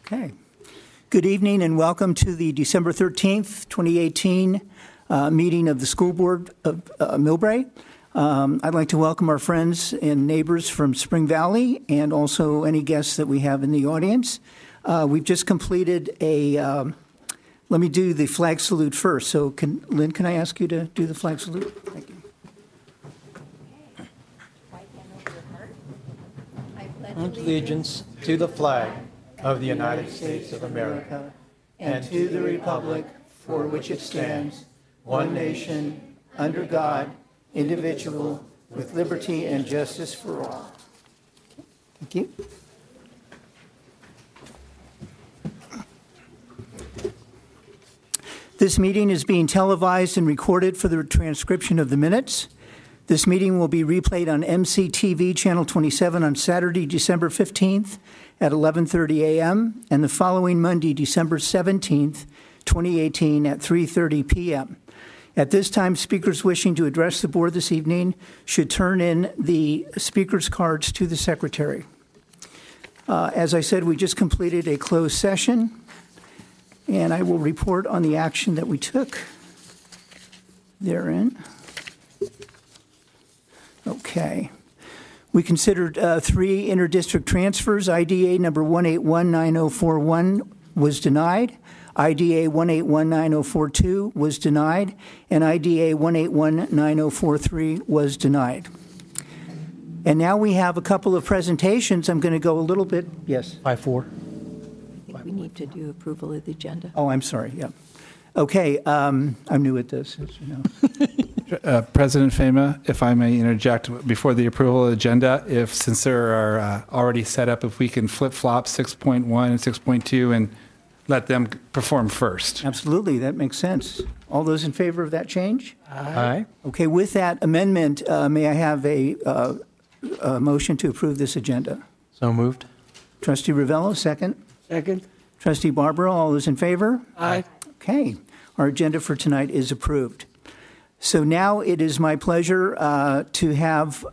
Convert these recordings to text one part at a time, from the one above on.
Okay. Good evening and welcome to the December 13th, 2018 meeting of the School Board of Millbrae. I'd like to welcome our friends and neighbors from Spring Valley and also any guests that we have in the audience. We've just completed let me do the flag salute first. So Lynn, can I ask you to do the flag salute? Thank you. Right hand over your heart. I pledge Allegiance to the flag of the United States of America and to the republic for which it stands, one nation, under God, indivisible, with liberty and justice for all. Thank you. This meeting is being televised and recorded for the transcription of the minutes. This meeting will be replayed on MCTV Channel 27 on Saturday, December 15th at 11:30 a.m. and the following Monday, December 17th, 2018 at 3:30 p.m. At this time, speakers wishing to address the board this evening should turn in the speaker's cards to the secretary. As I said, we just completed a closed session, and I will report on the action that we took therein. Okay. We considered 3 interdistrict transfers. IDA number 1819041 was denied. IDA 1819042 was denied. And IDA 1819043 was denied. And now we have a couple of presentations. I'm going to go a little bit. Yes? 5-4. I think we need to do approval of the agenda. Oh, I'm sorry. Yeah. Okay. I'm new at this, as you know. President Fema, if I may interject before the approval of the agenda, since there are already set up, if we can flip-flop 6.1 and 6.2 and let them perform first. Absolutely, that makes sense. All those in favor of that change? Aye. Okay, with that amendment, may I have a motion to approve this agenda? So moved. Trustee Ravello, second. Second. Trustee Barbara, all those in favor? Aye. Okay, our agenda for tonight is approved. So now it is my pleasure to have,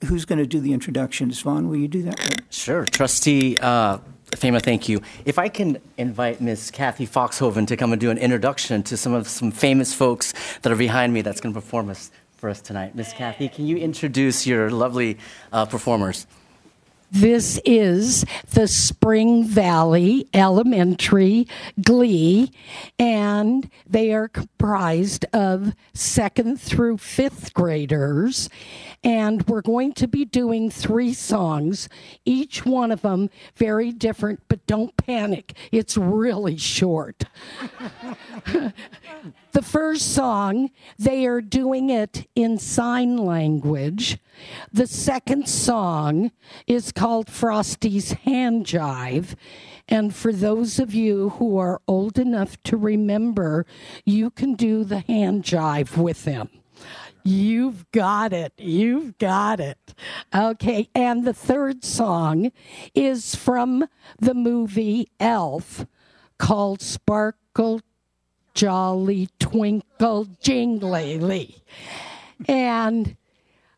who's going to do the introductions? Vaughn, will you do that? Sure. Trustee Fema, thank you. If I can invite Ms. Kathy Foxhoven to come and do an introduction to some famous folks that are behind me that's going to perform for us tonight. Ms. Kathy, can you introduce your lovely performers? This is the Spring Valley Elementary Glee, and they are comprised of 2nd through 5th graders, and we're going to be doing 3 songs, each one of them very different, but don't panic, it's really short. The first song, they are doing it in sign language. The second song is called Frosty's Hand Jive. And for those of you who are old enough to remember, you can do the hand jive with them. You've got it. You've got it. Okay, and the third song is from the movie Elf called Sparkle Jolly Twinkle Jingly. And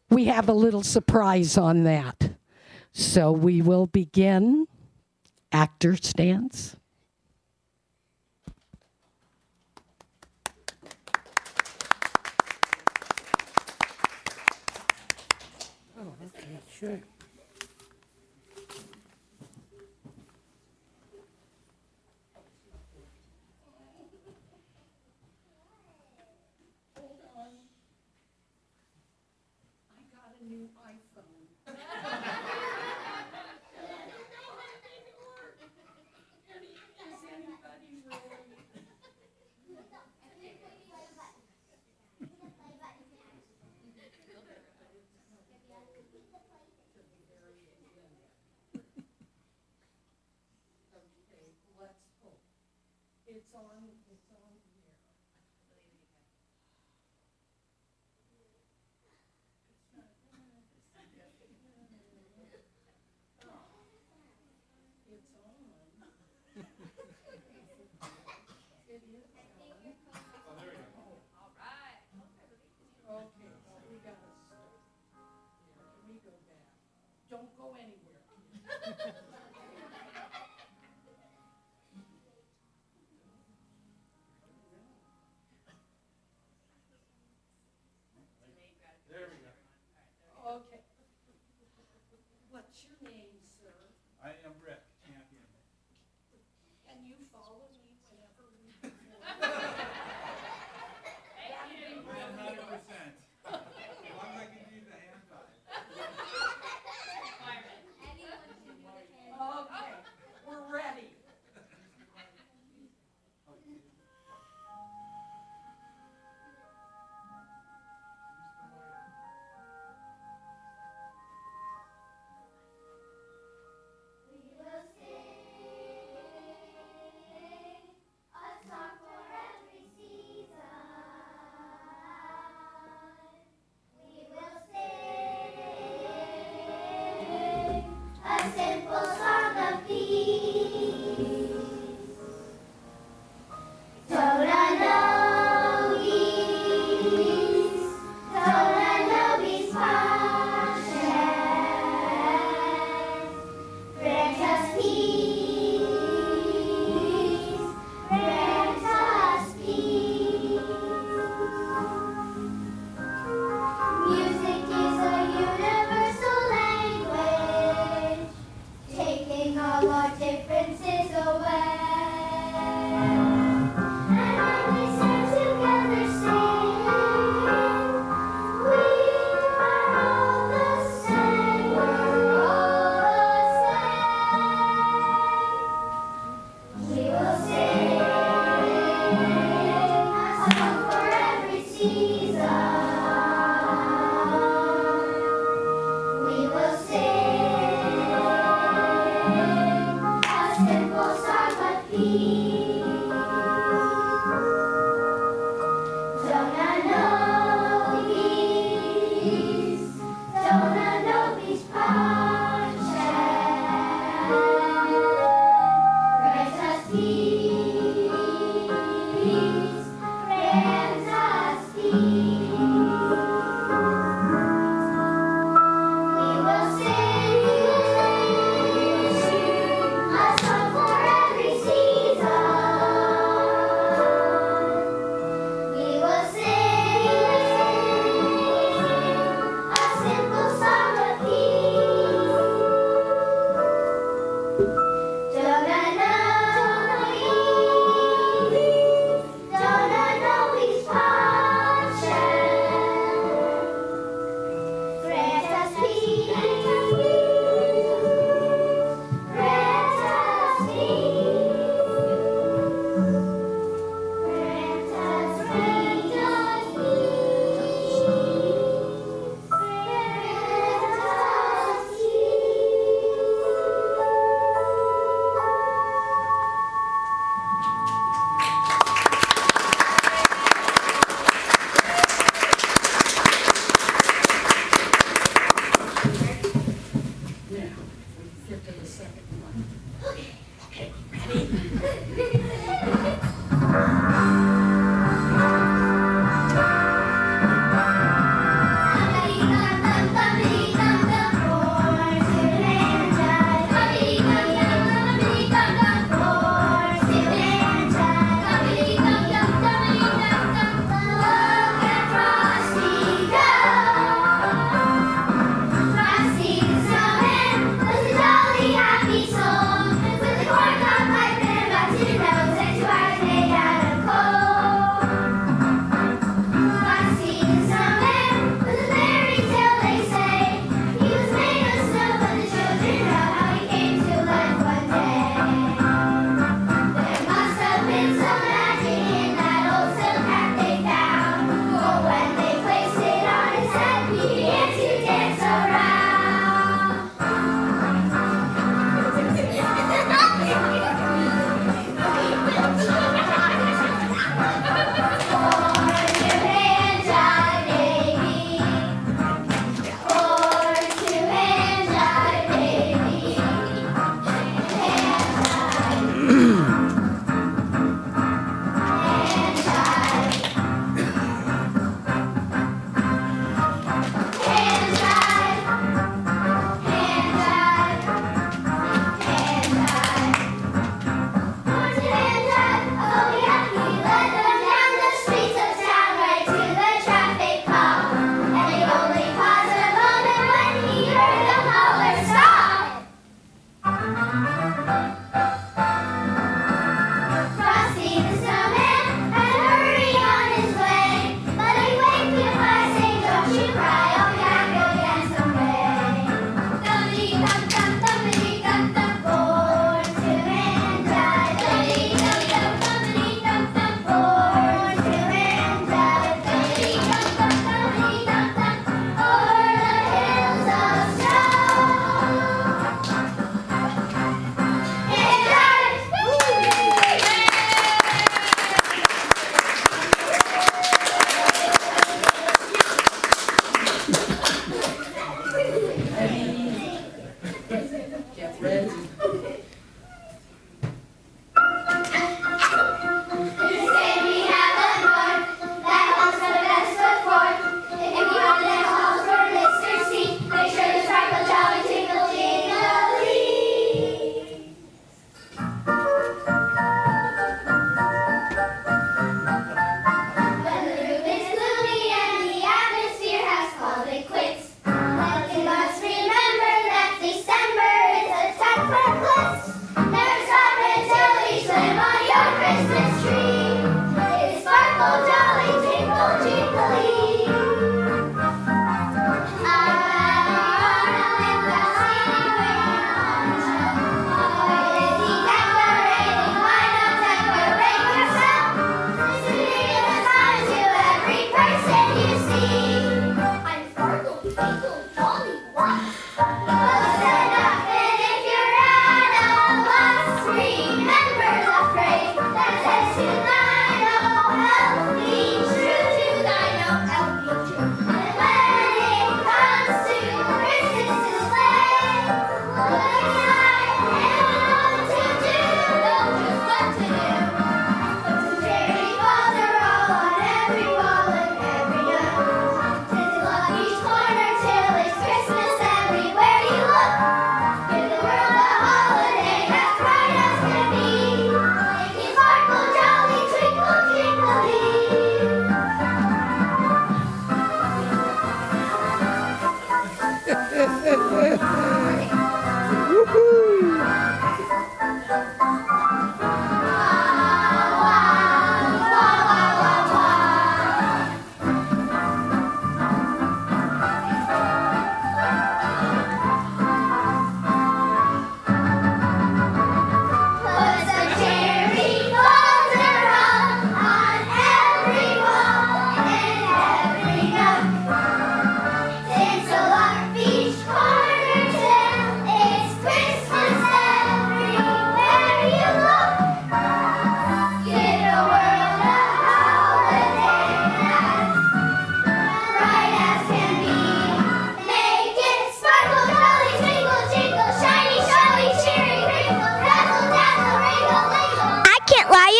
we have a little surprise on that. So we will begin. Actor stance. Oh, okay, sure. Don't go anywhere. all our differences away. And when we stand together singing, we are all the same. We're all the same. We will sing a song for every season. We will sing a simple song of peace. Don't I know peace? Don't I know peace, Pancham? Grant us peace. Grant us peace. We will sing a song for every season. We will sing a simple song of peace. Don't I know peace? Don't I know peace, Pancham? Grant us peace. Grant us Never stop until we swim on your Christmas tree. It's sparkle, jolly, twinkle, twinkly.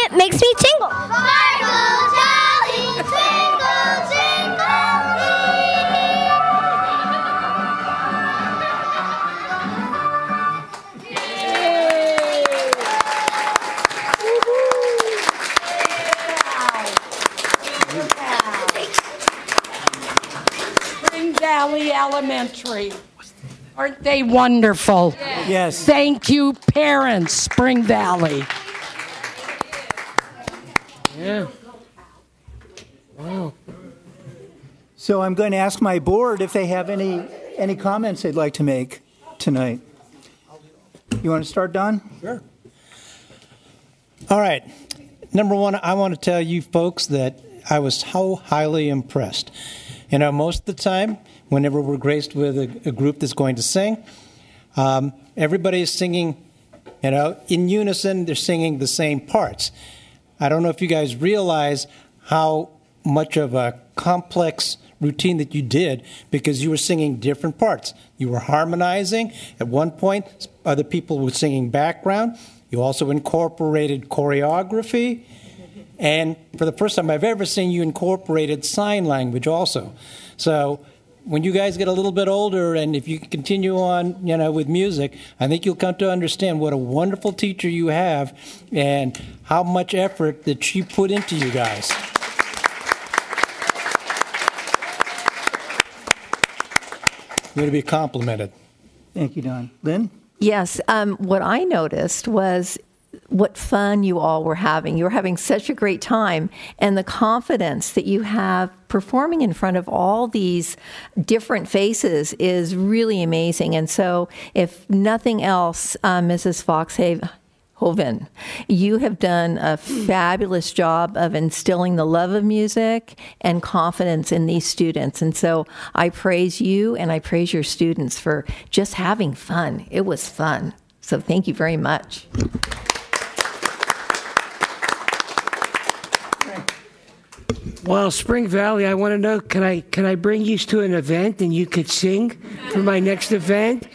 Makes me tingle. Sparkle, jolly, twinkle, Spring Valley Elementary. Aren't they wonderful? Yes. Thank you, parents, Spring Valley. Yeah. Wow. So I'm going to ask my board if they have any comments they'd like to make tonight. You want to start, Don? Sure. All right. Number one, I want to tell you folks that I was so highly impressed. You know, most of the time, whenever we're graced with a group that's going to sing, everybody is singing, you know, in unison. They're singing the same parts. I don't know if you guys realize how much of a complex routine that you did because you were singing different parts. You were harmonizing. At one point, other people were singing background. You also incorporated choreography. And for the first time I've ever seen, you incorporated sign language also. So when you guys get a little bit older and if you continue on, you know, with music, I think you'll come to understand what a wonderful teacher you have and how much effort that she put into you guys. You're to be complimented. Thank you, Don. Lynn? Yes, what I noticed was what fun you all were having. You were having such a great time, and the confidence that you have performing in front of all these different faces is really amazing. And so, if nothing else, Mrs. Foxhoven, you have done a fabulous job of instilling the love of music and confidence in these students. And so I praise you and I praise your students for just having fun. It was fun. So thank you very much. Well, Spring Valley, I want to know, can I bring you to an event and you could sing for my next event?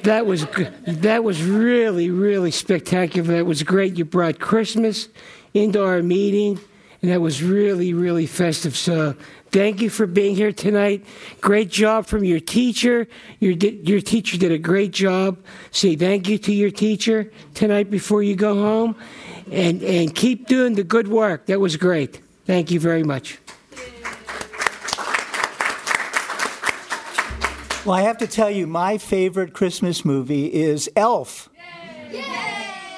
That was really, really spectacular. That was great. You brought Christmas into our meeting, and that was really, really festive. So thank you for being here tonight. Great job from your teacher. Your teacher did a great job. Say thank you to your teacher tonight before you go home, and keep doing the good work. That was great. Thank you very much. Well, I have to tell you, my favorite Christmas movie is Elf.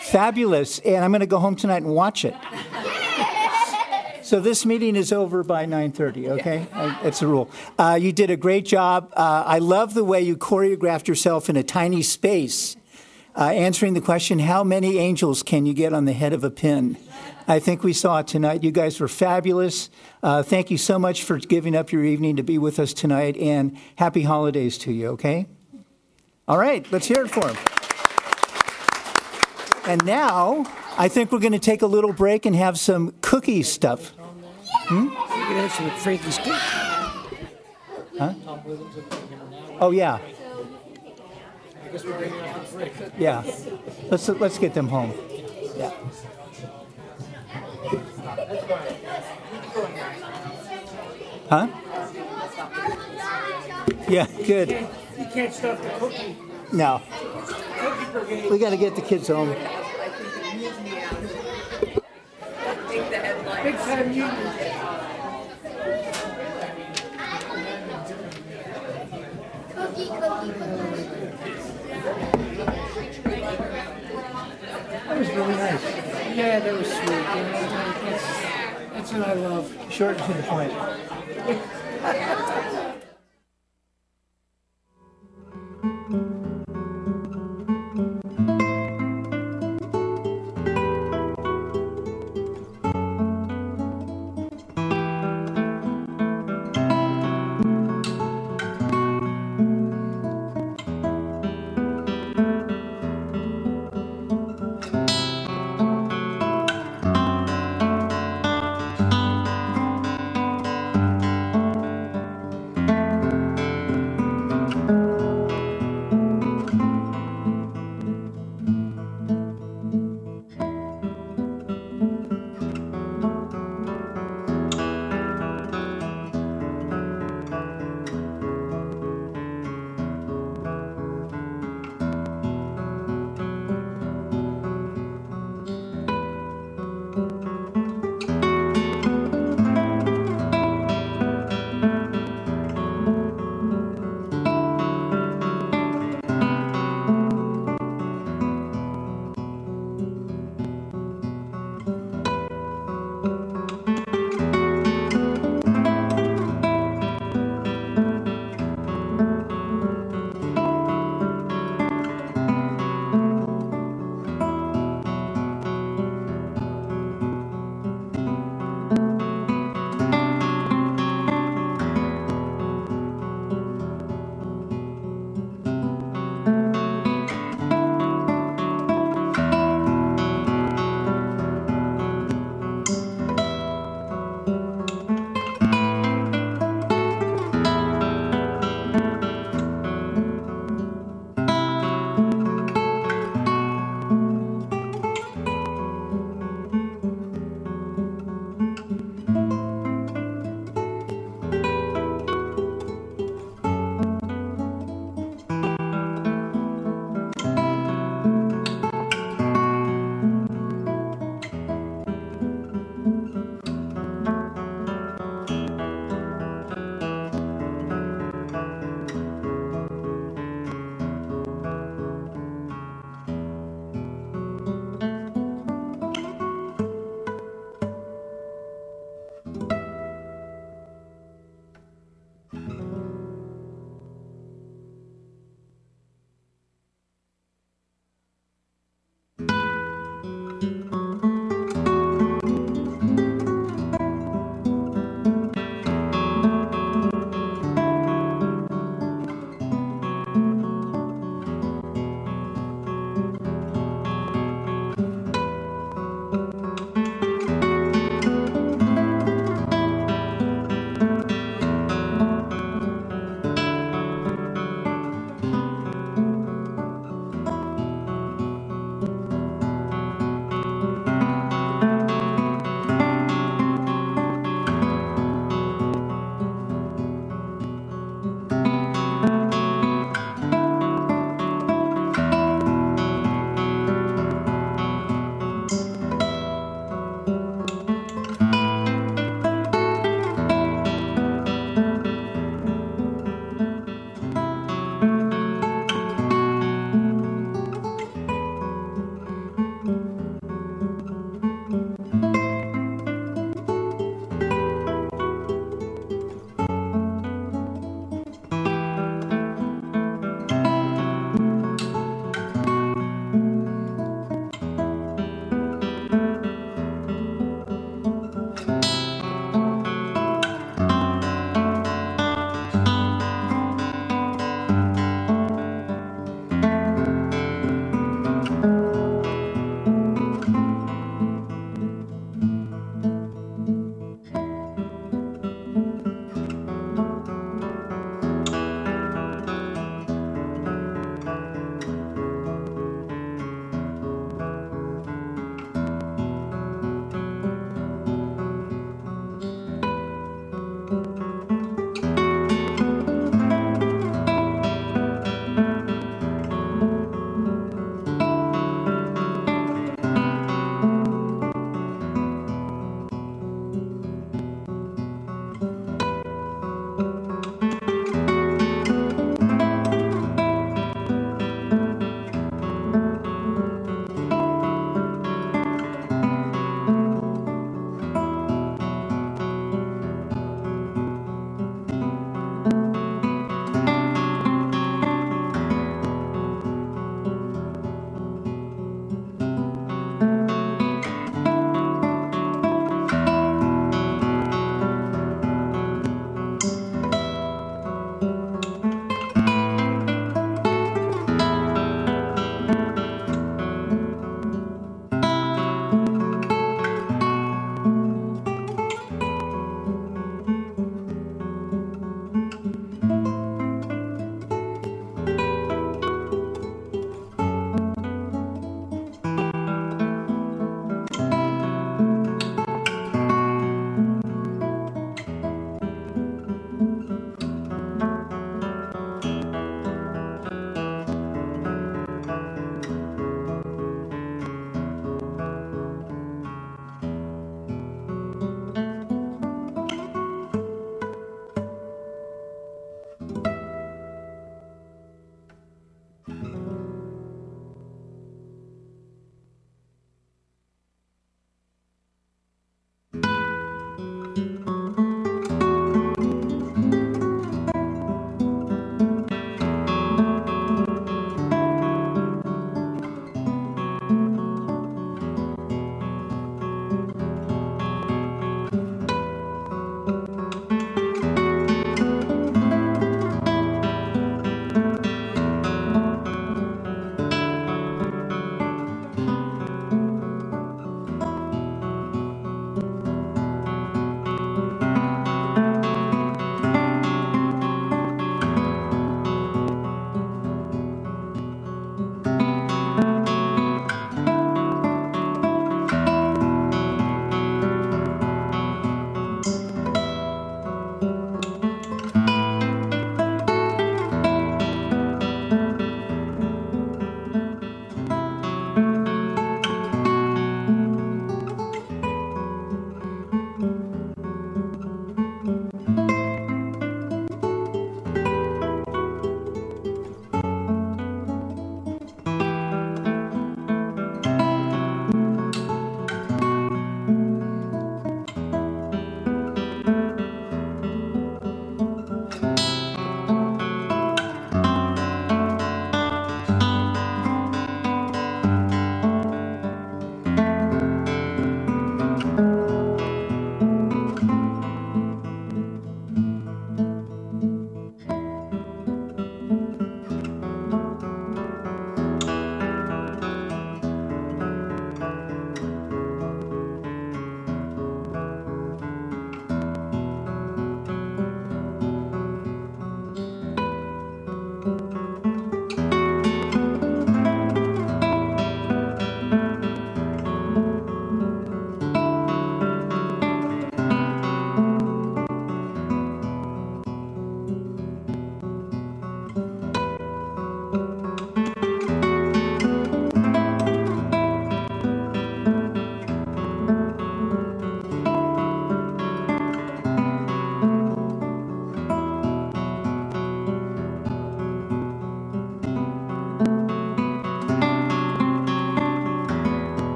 Fabulous. And I'm going to go home tonight and watch it. So this meeting is over by 9:30, okay? That's the rule. You did a great job. I love the way you choreographed yourself in a tiny space, answering the question, how many angels can you get on the head of a pin? I think we saw it tonight. You guys were fabulous. Thank you so much for giving up your evening to be with us tonight, and happy holidays to you, okay? All right, let's hear it for him. And now, I think we're going to take a little break and have some cookie stuff. We're going to have some Frankie's cake. Huh? Oh, yeah. Yeah. Let's get them home. Yeah. Huh? Yeah, good. You can't stop the cookie. No. We got to get the kids home. Big time you. That was really nice. Yeah, that was sweet. That's what I love. Short and to the point.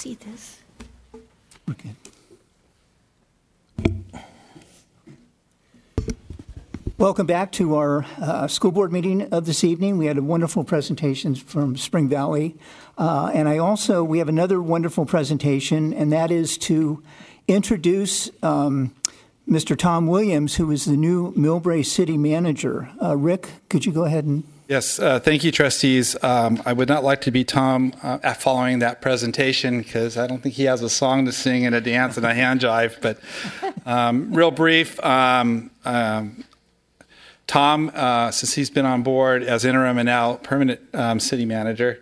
see this? Okay. Welcome back to our school board meeting of this evening. We had a wonderful presentation from Spring Valley. We have another wonderful presentation, and that is to introduce Mr. Tom Williams, who is the new Millbrae City Manager. Rick, could you go ahead and... Yes, thank you, trustees. I would not like to be Tom following that presentation because I don't think he has a song to sing and a dance and a hand jive. But real brief, Tom, since he's been on board as interim and now permanent city manager,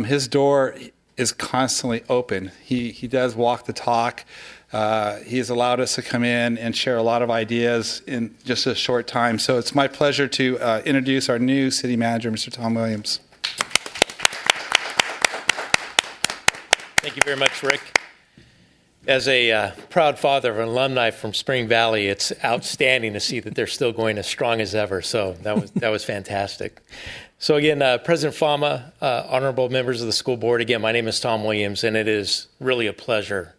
his door is constantly open. He does walk the talk. He has allowed us to come in and share a lot of ideas in just a short time. So it's my pleasure to introduce our new city manager, Mr. Tom Williams. Thank you very much, Rick. As a proud father of an alumni from Spring Valley, it's outstanding to see that they're still going as strong as ever. So that was fantastic. So again, President Fama, honorable members of the school board, again, my name is Tom Williams, and it is really a pleasure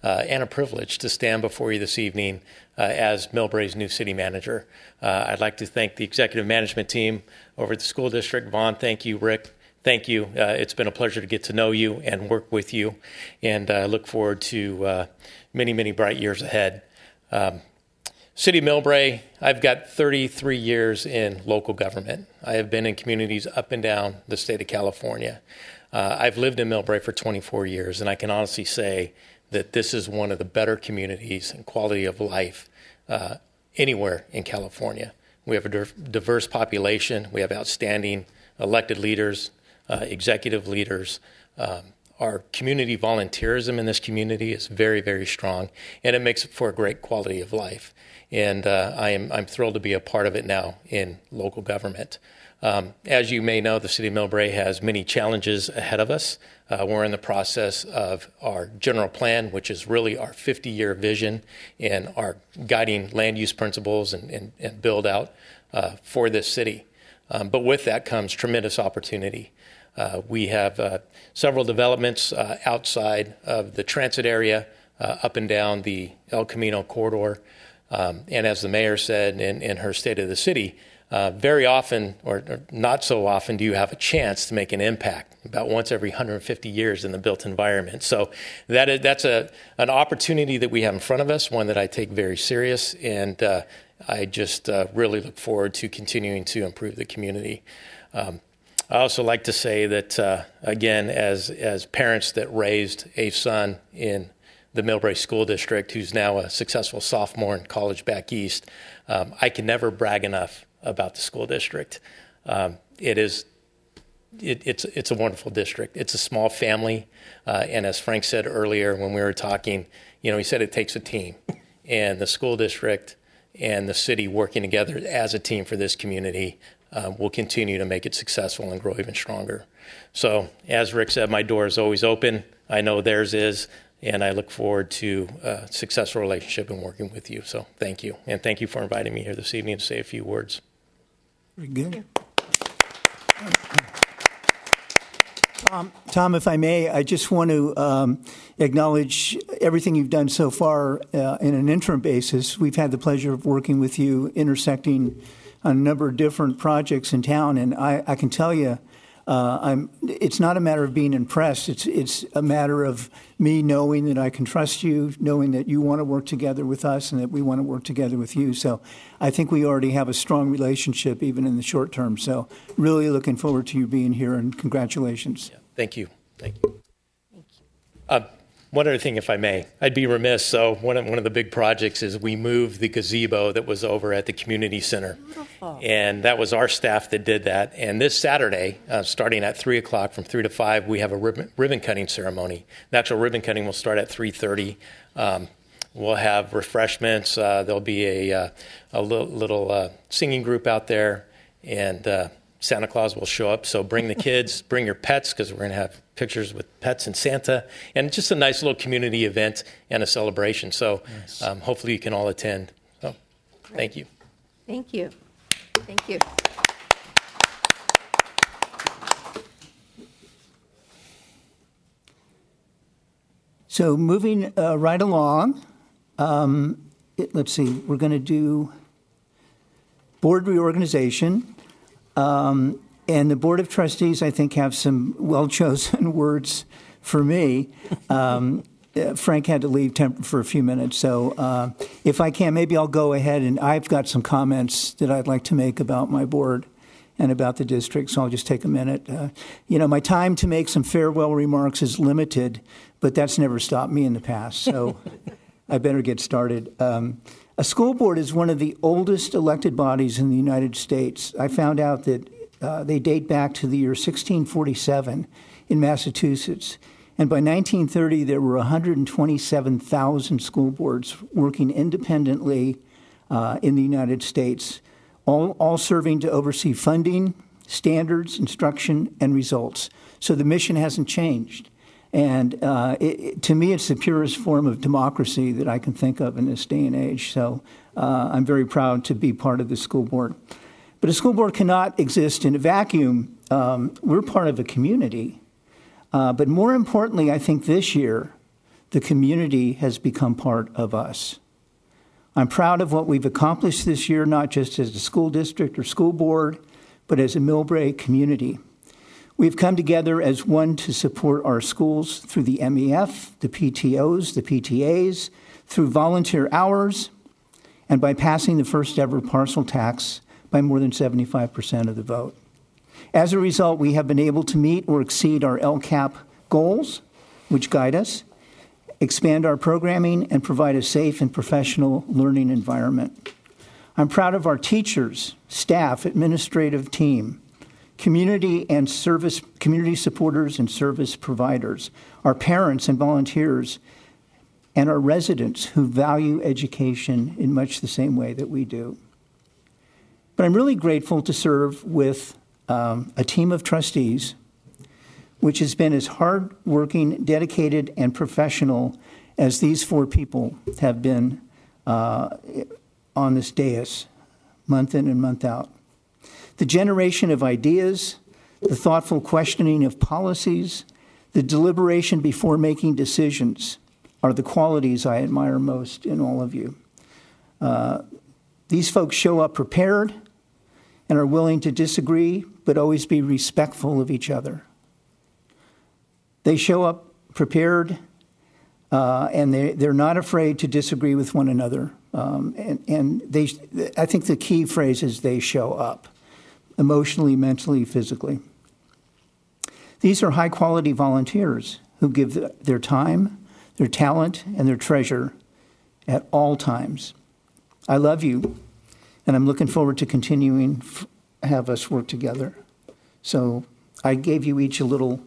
and a privilege to stand before you this evening as Millbrae's new city manager. I'd like to thank the executive management team over at the school district. Vaughn, thank you. Rick, thank you. It's been a pleasure to get to know you and work with you, and I look forward to many, many bright years ahead. City of Millbrae, I've got 33 years in local government. I have been in communities up and down the state of California. I've lived in Millbrae for 24 years, and I can honestly say that this is one of the better communities and quality of life anywhere in California. We have a diverse population. We have outstanding elected leaders, executive leaders. Our community volunteerism in this community is very, very strong, and it makes for a great quality of life. And I'm thrilled to be a part of it now in local government. As you may know, the city of Millbrae has many challenges ahead of us. We're in the process of our general plan, which is really our 50-year vision and our guiding land use principles and build out for this city. But with that comes tremendous opportunity. We have several developments outside of the transit area, up and down the El Camino corridor. And as the mayor said in her State of the City, very often, or not so often, do you have a chance to make an impact, about once every 150 years in the built environment. So that's an opportunity that we have in front of us, one that I take very serious, and I just really look forward to continuing to improve the community. I also like to say that, again, as parents that raised a son in the Millbrae School District, who's now a successful sophomore in college back east, I can never brag enough about the school district. It's a wonderful district. It's a small family, and as Frank said earlier when we were talking, he said it takes a team, and the school district and the city working together as a team for this community will continue to make it successful and grow even stronger. So, as Rick said, my door is always open. I know theirs is. And I look forward to a successful relationship and working with you. So thank you. And thank you for inviting me here this evening to say a few words. Very good. Tom, if I may, I just want to acknowledge everything you've done so far in an interim basis. We've had the pleasure of working with you, intersecting on a number of different projects in town. And I can tell you, it's not a matter of being impressed. It's a matter of me knowing that I can trust you, knowing that you want to work together with us and that we want to work together with you. So I think we already have a strong relationship, even in the short term. So really looking forward to you being here, and congratulations. Yeah, thank you. Thank you. One other thing, if I may, I'd be remiss. So one of the big projects is we moved the gazebo that was over at the community center. Beautiful. And that was our staff that did that. And this Saturday, starting at 3 o'clock from 3 to 5, we have a ribbon cutting ceremony. The actual ribbon cutting will start at 3:30. We'll have refreshments. There'll be a little singing group out there, and Santa Claus will show up. So bring the kids, bring your pets, because we're going to have pictures with pets and Santa, and just a nice little community event and a celebration. So nice. Hopefully you can all attend. So thank you. Thank you. Thank you. So moving right along, let's see, we're going to do board reorganization. And the Board of Trustees, I think, have some well-chosen words for me. Frank had to leave for a few minutes, so if I can, maybe I'll go ahead, and I've got some comments that I'd like to make about my board and about the district, so I'll just take a minute. My time to make some farewell remarks is limited, but that's never stopped me in the past, so I better get started. A school board is one of the oldest elected bodies in the United States. I found out that they date back to the year 1647 in Massachusetts. And by 1930, there were 127,000 school boards working independently in the United States, all serving to oversee funding, standards, instruction, and results. So the mission hasn't changed. And to me, it's the purest form of democracy that I can think of in this day and age. So I'm very proud to be part of the school board. But a school board cannot exist in a vacuum. We're part of a community. But more importantly, I think this year, the community has become part of us. I'm proud of what we've accomplished this year, not just as a school district or school board, but as a Millbrae community. We've come together as one to support our schools through the MEF, the PTOs, the PTAs, through volunteer hours, and by passing the first ever parcel tax by more than 75% of the vote. As a result, we have been able to meet or exceed our LCAP goals, which guide us, expand our programming, and provide a safe and professional learning environment. I'm proud of our teachers, staff, administrative team, community supporters and service providers, our parents and volunteers, and our residents who value education in much the same way that we do. But I'm really grateful to serve with a team of trustees, which has been as hardworking, dedicated, and professional as these four people have been on this dais, month in and month out. The generation of ideas, the thoughtful questioning of policies, the deliberation before making decisions are the qualities I admire most in all of you. These folks show up prepared and are willing to disagree, but always be respectful of each other. They show up prepared, and they're not afraid to disagree with one another. I think the key phrase is they show up, emotionally, mentally, physically. These are high-quality volunteers who give their time, their talent, and their treasure at all times. I love you, and I'm looking forward to continuing have us work together. So I gave you each a little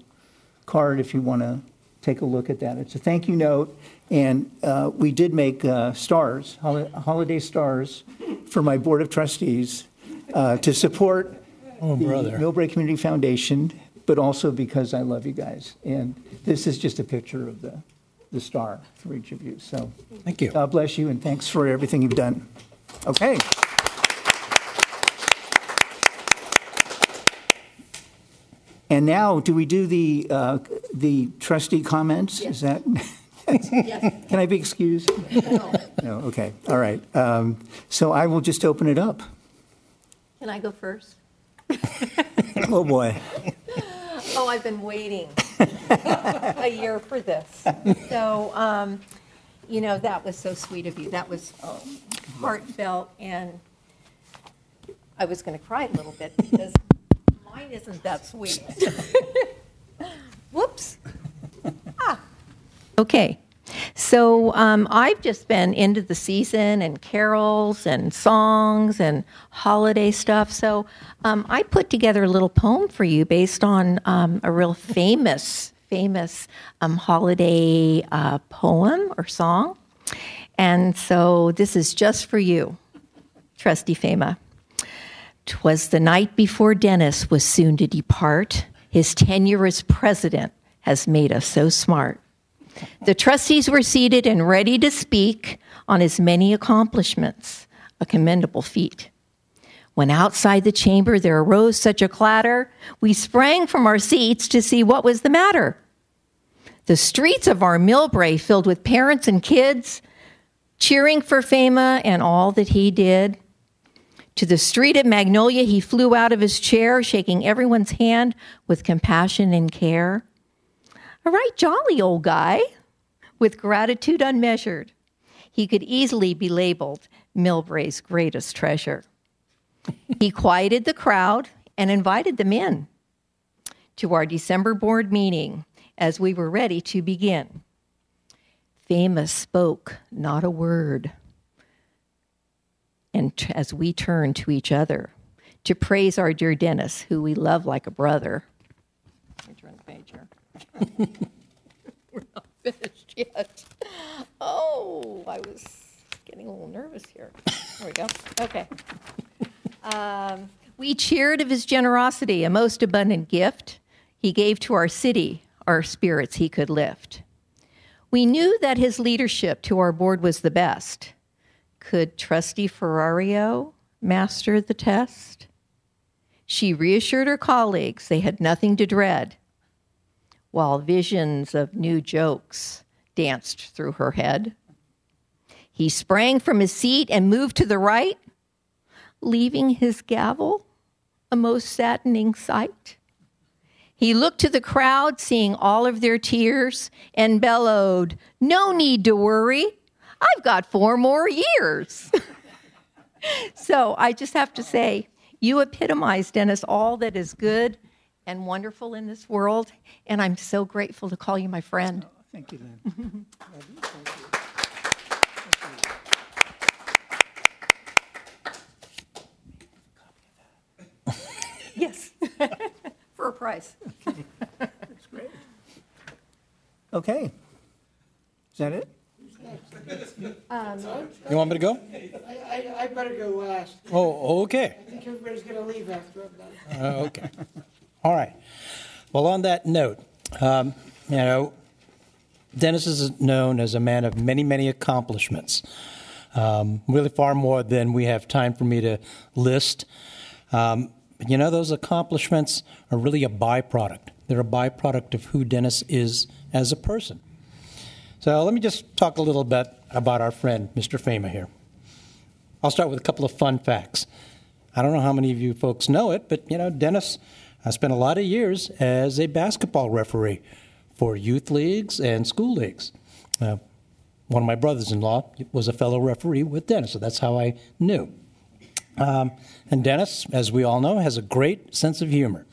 card if you want to take a look at that. It's a thank you note, and we did make stars, holiday stars, for my Board of Trustees to support the Millbrae Community Foundation, but also because I love you guys. And this is just a picture of the star for each of you. So thank you. God bless you, and thanks for everything you've done. Okay. And now, do we do the trustee comments? Yes. Is that? Yes. Can I be excused? No. No. Okay. All right. So I will just open it up. Can I go first? Oh boy. Oh, I've been waiting a year for this. So, that was so sweet of you. That was heartfelt, and I was going to cry a little bit because mine isn't that sweet. Whoops. Okay. So I've just been into the season and carols and songs and holiday stuff. So I put together a little poem for you based on a real famous holiday poem or song. And so this is just for you, Trustee Fema. 'Twas the night before Dennis was soon to depart. His tenure as president has made us so smart. The trustees were seated and ready to speak on his many accomplishments, a commendable feat. When outside the chamber there arose such a clatter, we sprang from our seats to see what was the matter. The streets of our Millbrae filled with parents and kids cheering for Fema and all that he did. To the street at Magnolia, he flew out of his chair, shaking everyone's hand with compassion and care. A right jolly old guy, with gratitude unmeasured. He could easily be labeled Millbrae's greatest treasure. He quieted the crowd and invited them in to our December board meeting as we were ready to begin. Fema spoke not a word. And as we turned to each other to praise our dear Dennis, who we love like a brother. Let me turn the page here. We're not finished yet. Oh, I was getting a little nervous here. There we go. Okay. We cheered of his generosity, a most abundant gift he gave to our city, our spirits he could lift. We knew that his leadership to our board was the best. Could Trustee Ferrario master the test? She reassured her colleagues they had nothing to dread, while visions of new jokes danced through her head. He sprang from his seat and moved to the right, leaving his gavel a most saddening sight. He looked to the crowd, seeing all of their tears, and bellowed, "No need to worry. I've got 4 more years." So I just have to say, you epitomize, Dennis, all that is good and wonderful in this world, and I'm so grateful to call you my friend. Oh, thank you, Lynn. Yes, for a price. That's great. Okay. Is that it? You want me to go? I better go last. Oh, okay. I think everybody's going to leave after I'm done. Okay. All right. Well, on that note, Dennis is known as a man of many, many accomplishments. Really far more than we have time for me to list. But those accomplishments are really a byproduct. They're a byproduct of who Dennis is as a person. So let me just talk a little bit about our friend, Mr. Fema here. I'll start with a couple of fun facts. I don't know how many of you folks know it, but, Dennis spent a lot of years as a basketball referee for youth leagues and school leagues. One of my brothers-in-law was a fellow referee with Dennis, so that's how I knew. And Dennis, as we all know, has a great sense of humor.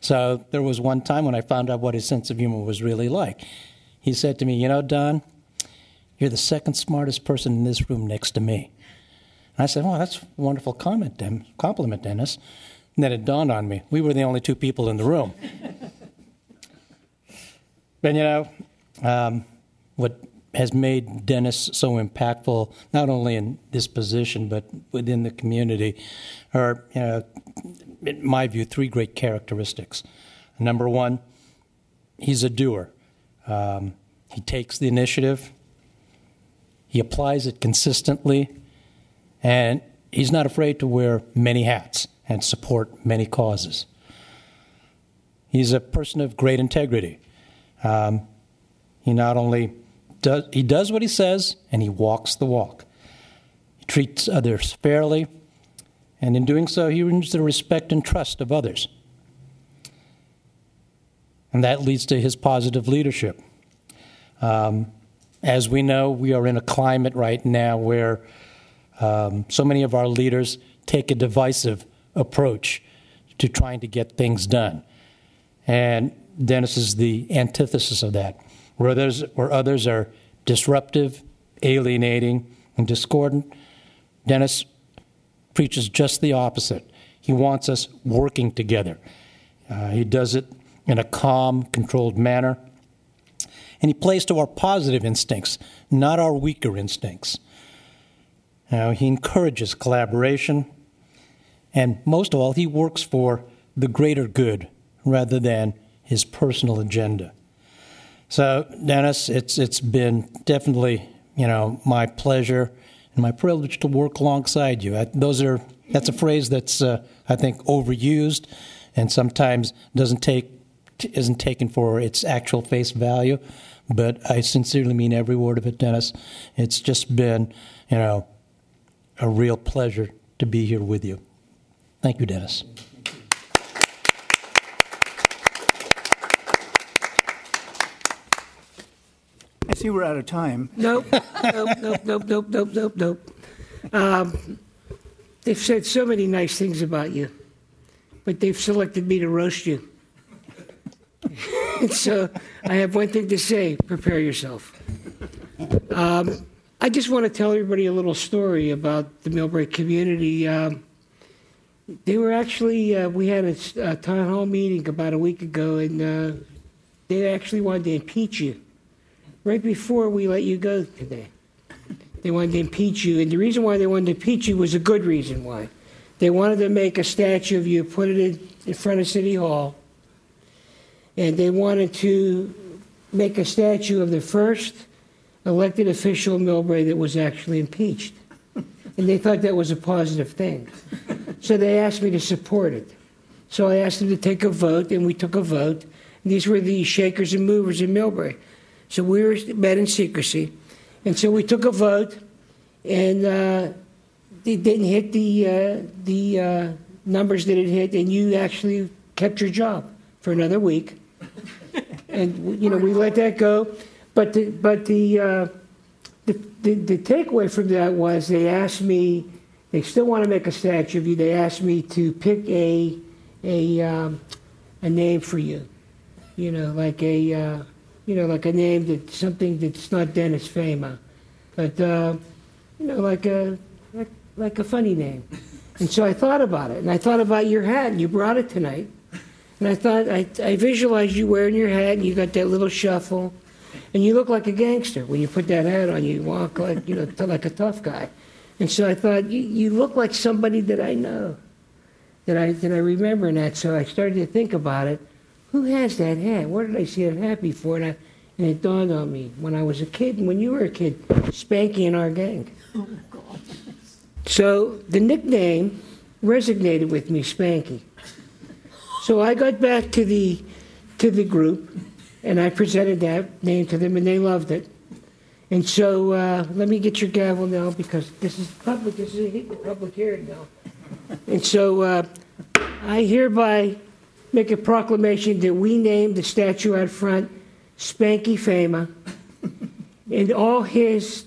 So there was one time when I found out what his sense of humor was really like. He said to me, Don, you're the second smartest person in this room next to me. And I said, well, that's a wonderful compliment, Dennis. And then it dawned on me, we were the only 2 people in the room. But, what has made Dennis so impactful, not only in this position, but within the community, are, in my view, 3 great characteristics. Number 1, he's a doer. He takes the initiative, he applies it consistently, and he's not afraid to wear many hats and support many causes. He's a person of great integrity. He not only does what he says, and he walks the walk. He treats others fairly, and in doing so, he earns the respect and trust of others. And that leads to his positive leadership. As we know, we are in a climate right now where so many of our leaders take a divisive approach to trying to get things done. And Dennis is the antithesis of that. Where others are disruptive, alienating, and discordant, Dennis preaches just the opposite. He wants us working together. He does it in a calm, controlled manner. And he plays to our positive instincts, not our weaker instincts. He encourages collaboration. And most of all, he works for the greater good rather than his personal agenda. So, Dennis, it's been definitely, my pleasure and my privilege to work alongside you. That's a phrase that's, I think, overused and sometimes doesn't take isn't taken for its actual face value, but I sincerely mean every word of it, Dennis. It's just been, a real pleasure to be here with you. Thank you, Dennis. I see we're out of time. Nope. They've said so many nice things about you, but they've selected me to roast you. So I have one thing to say: prepare yourself. I just want to tell everybody a little story about the Millbrae community. They were actually, we had a town hall meeting about a week ago, and they actually wanted to impeach you right before we let you go today. They wanted to impeach you, and the reason why they wanted to impeach you was a good reason why. They wanted to make a statue of you, put it in front of City Hall, and they wanted to make a statue of the first elected official in Millbrae that was actually impeached. And they thought that was a positive thing. So they asked me to support it. So I asked them to take a vote, and we took a vote. And these were the shakers and movers in Millbrae. So we were met in secrecy. And so we took a vote, and it didn't hit the numbers that it hit, and you actually kept your job for another week. And we let that go. But the takeaway from that was they asked me, they still want to make a statue of you. They asked me to pick a name for you, like a name that's something that's not Dennis Fama, but like a funny name. And so I thought about it, and I thought about your hat, and you brought it tonight. And I thought, I visualized you wearing your hat, and you got that little shuffle, and you look like a gangster. When you put that hat on, you walk like, like a tough guy. And so I thought, you look like somebody that I know, that I remember in that. So I started to think about it. Who has that hat? Where did I see that hat before? And it dawned on me when I was a kid, and when you were a kid, Spanky in our gang. Oh, God. So the nickname resonated with me, Spanky. So I got back to the group, and I presented that name to them, and they loved it. And so let me get your gavel now, because this is public. This is a public hearing now. And so I hereby make a proclamation that we name the statue out front Spanky Fama, and all his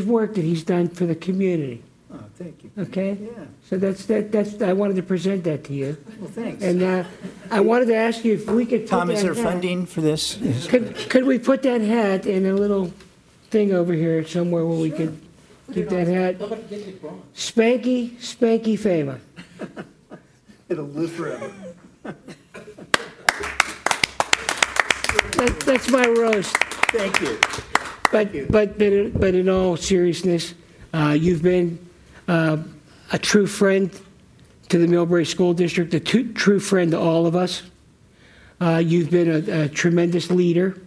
work that he's done for the community. Oh, thank you. Okay? Yeah. So that's I wanted to present that to you. Well, thanks. And I wanted to ask you if we could put Tom, is that there hat- funding for this? Could we put that hat in a little thing over here somewhere where we could keep that hat? Spanky Fama. It'll live forever. That's my roast. Thank you. But in all seriousness, you've been a true friend to the Millbrae School District, a true friend to all of us. You've been a tremendous leader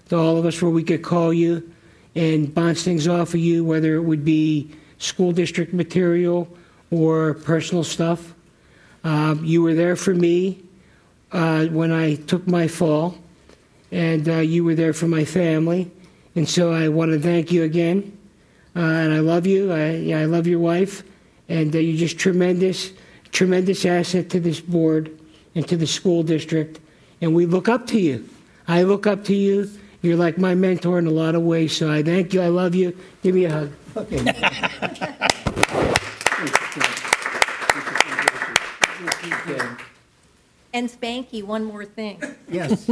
to all of us, where we could call you and bounce things off of you, whether it would be school district material or personal stuff. You were there for me when I took my fall, and you were there for my family. And so I want to thank you again. And I love you. I love your wife. And you're just tremendous asset to this board and to the school district. And we look up to you. I look up to you. You're like my mentor in a lot of ways. So I thank you. I love you. Give me a hug. Okay. And Spanky, one more thing. Yes.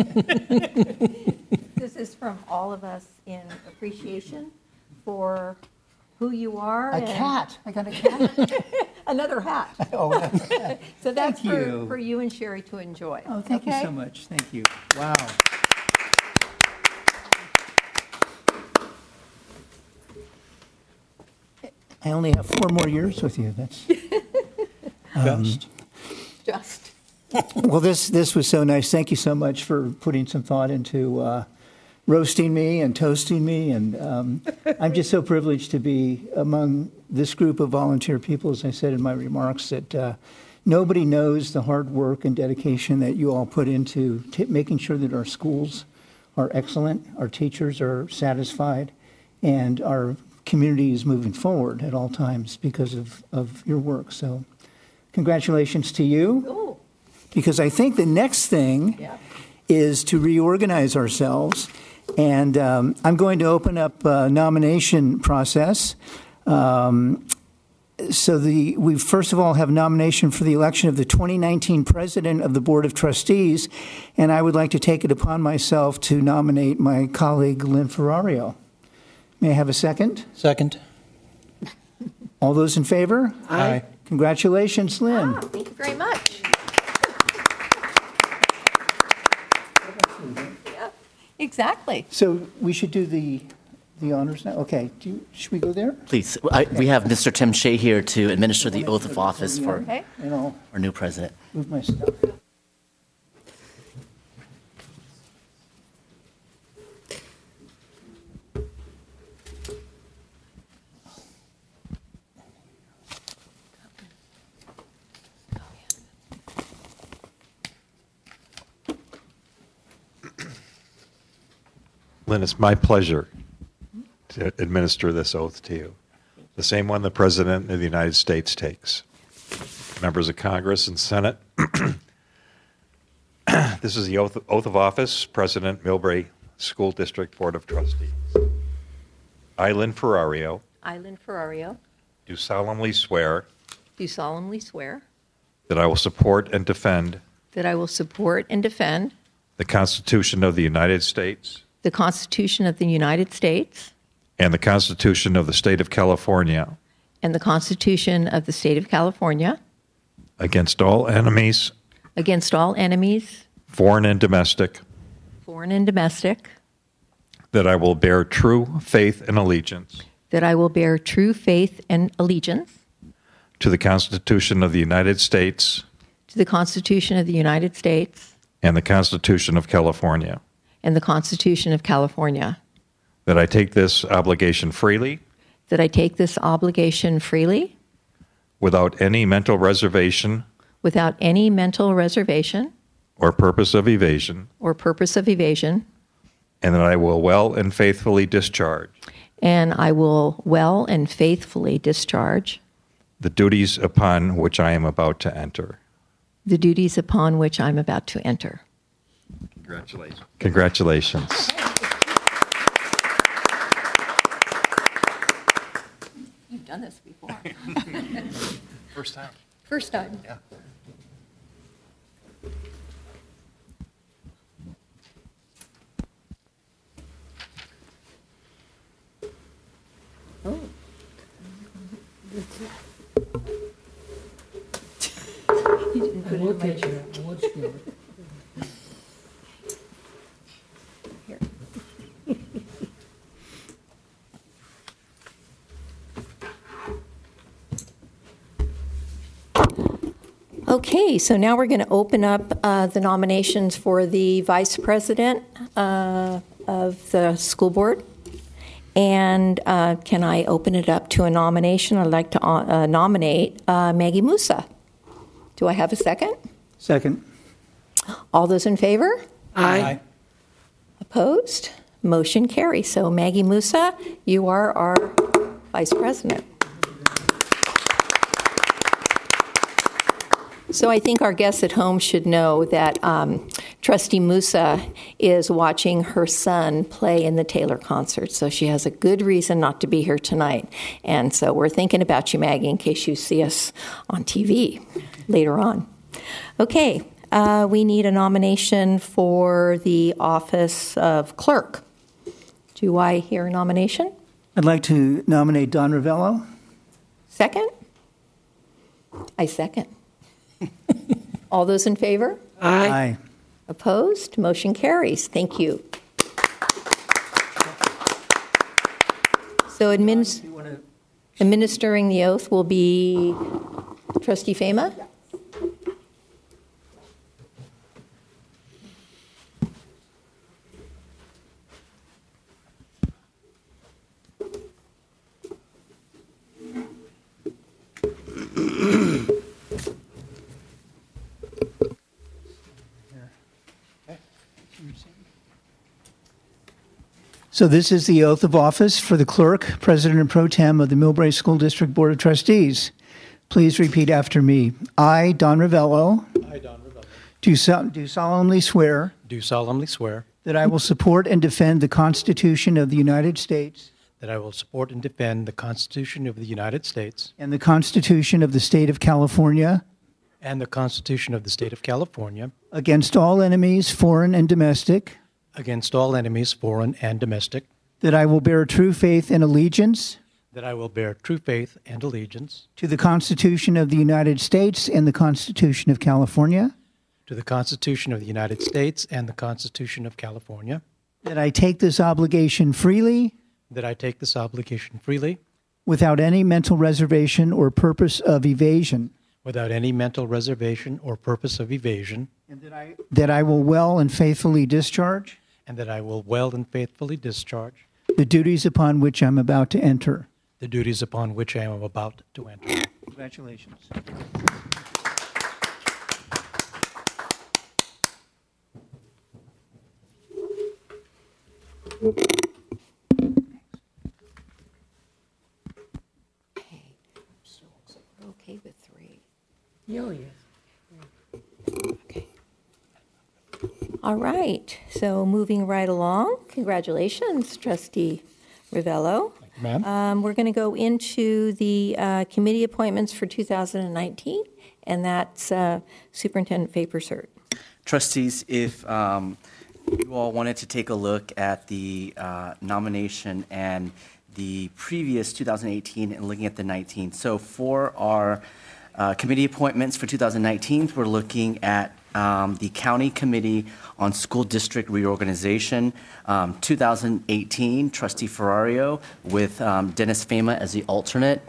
This is from all of us in appreciation for who you are. A cat. I got a cat. Another hat. Oh, that's So that's Thank you. for you and Sherry to enjoy. Oh, thank you Okay? so much. Thank you. Wow. I only have 4 more years with you. That's Just. well. This was so nice. Thank you so much for putting some thought into roasting me and toasting me, and I'm just so privileged to be among this group of volunteer people. As I said in my remarks, that nobody knows the hard work and dedication that you all put into making sure that our schools are excellent, our teachers are satisfied, and our community is moving forward at all times because of your work. So congratulations to you. Oh. Because I think the next thing is to reorganize ourselves. And I'm going to open up a nomination process. We first of all have nomination for the election of the 2019 president of the Board of Trustees. And I would like to take it upon myself to nominate my colleague, Lynn Ferrario. May I have a second? Second. All those in favor? Aye. Congratulations, Lynn. Wow, thank you very much. Yeah, exactly. So we should do the honors now? Okay. Should we go there? Please, we have Mr. Tim Shea here to administer the oath of office for Okay. our new president. Move my stuff. Lynn, it's my pleasure to administer this oath to you, the same one the President of the United States takes. Members of Congress and Senate, this is the oath of office, President Millbrae School District Board of Trustees. I, Lynn Ferrario, Do solemnly swear that I will support and defend the Constitution of the United States the Constitution of the United States and the Constitution of the State of California and the Constitution of the State of California against all enemies, foreign and domestic, that I will bear true faith and allegiance to to the Constitution of the United States and the Constitution of California, that I take this obligation freely without any mental reservation or purpose of evasion, and that I will well and faithfully discharge the duties upon which I am about to enter. Congratulations. Congratulations. You've done this before. First time. First time. Yeah. Oh. You didn't put it in my chair. Here. Okay, so now we're going to open up the nominations for the vice president of the school board. And can I open it up to a nomination? I'd like to nominate Maggie Musa. Do I have a second? Second. All those in favor? Aye. Opposed? Motion carries. So Maggie Musa, you are our vice president. So I think our guests at home should know that Trustee Musa is watching her son play in the Taylor concert. So she has a good reason not to be here tonight. And so we're thinking about you, Maggie, in case you see us on TV later on. Okay, we need a nomination for the Office of Clerk. Do I hear a nomination? I'd like to nominate Don Ravello. Second? I second. All those in favor? Aye. Opposed? Motion carries. Thank you. So administering the oath will be Trustee Fema. So this is the oath of office for the clerk, president and pro tem of the Millbrae School District Board of Trustees. Please repeat after me. I, Don Ravello, do solemnly swear that I will support and defend the Constitution of the United States that I will support and defend the Constitution of the United States and the Constitution of the State of California and the Constitution of the State of California against all enemies, foreign and domestic, against all enemies, foreign and domestic, that I will bear true faith and allegiance that I will bear true faith and allegiance to the Constitution of the United States and the Constitution of California, to the Constitution of the United States and the Constitution of California, that I take this obligation freely, without any mental reservation or purpose of evasion, and that I will well and faithfully discharge the duties upon which I'm about to enter. Congratulations. Okay with 3. Oh, yes. Okay. All right. So moving right along. Congratulations, Trustee Ravello. Ma'am. We're going to go into the committee appointments for 2019, and that's Superintendent Fapersert. Trustees, if you all wanted to take a look at the nomination and the previous 2018 and looking at the 19. So for our committee appointments for 2019, we're looking at the County Committee on School District Reorganization, 2018, Trustee Ferrario with Dennis Fama as the alternate.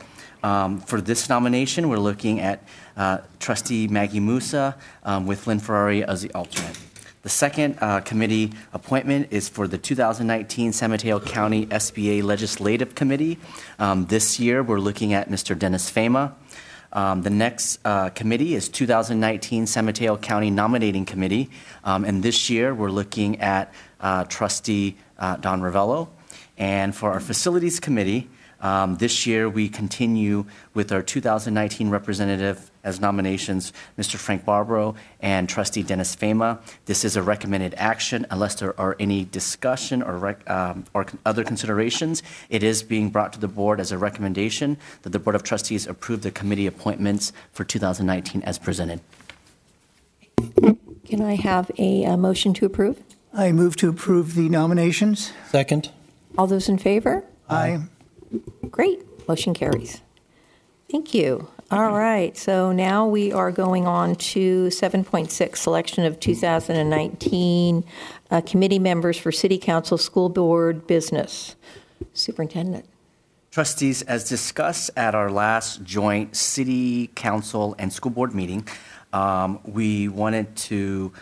For this nomination, we're looking at Trustee Maggie Musa with Lynn Ferrari as the alternate. The second committee appointment is for the 2019 San Mateo County SBA Legislative Committee. This year, we're looking at Mr. Dennis Fama. The next committee is 2019 San Mateo County Nominating Committee. And this year, we're looking at Trustee Don Ravello. And for our Facilities Committee, this year we continue with our 2019 representative as nominations, Mr. Frank Barbaro and Trustee Dennis Fama. This is a recommended action unless there are any discussion or other considerations. It is being brought to the board as a recommendation that the Board of Trustees approve the committee appointments for 2019 as presented. Can I have a motion to approve? I move to approve the nominations. Second. All those in favor? Aye. Great. Motion carries. Thank you. All right. So now we are going on to 7.6, selection of 2019 committee members for City Council, School Board, Business. Superintendent. Trustees, as discussed at our last joint City Council and School Board meeting, we wanted to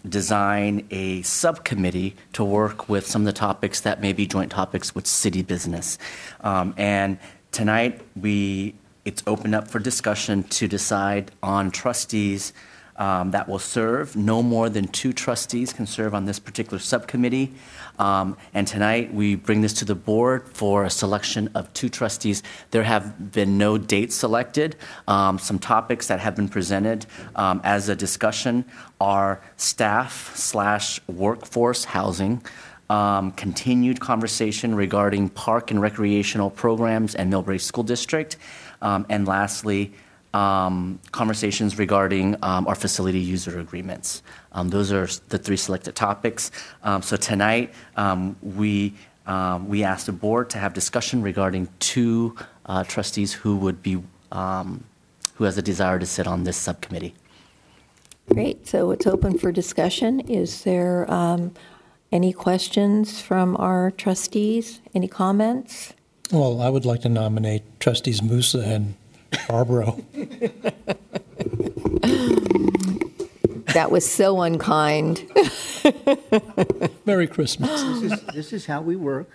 design a subcommittee to work with some of the topics that may be joint topics with city business. And tonight, it's open up for discussion to decide on trustees that will serve. No more than 2 trustees can serve on this particular subcommittee. And tonight, we bring this to the board for a selection of 2 trustees. There have been no dates selected. Some topics that have been presented as a discussion are staff/workforce housing, continued conversation regarding park and recreational programs and Millbrae School District, and lastly, conversations regarding our facility user agreements. Those are the 3 selected topics. So tonight, we asked the board to have discussion regarding 2 trustees who would be who has a desire to sit on this subcommittee. Great. So it's open for discussion. Is there any questions from our trustees? Any comments? Well, I would like to nominate Trustees Musa and Barbaro. That was so unkind. Merry Christmas. This is how we work.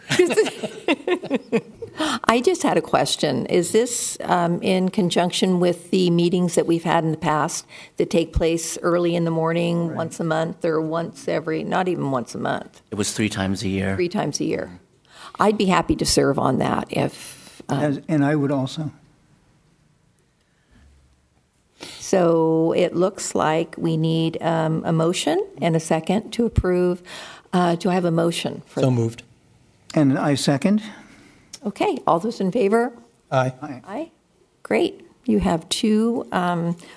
I just had a question. Is this in conjunction with the meetings that we've had in the past that take place early in the morning, once a month, or not even once a month? It was 3 times a year. 3 times a year. I'd be happy to serve on that if... And I would also. So it looks like we need a motion and a second to approve. Do I have a motion? So moved. And I second. Okay, all those in favor? Aye. Aye. Great. You have 2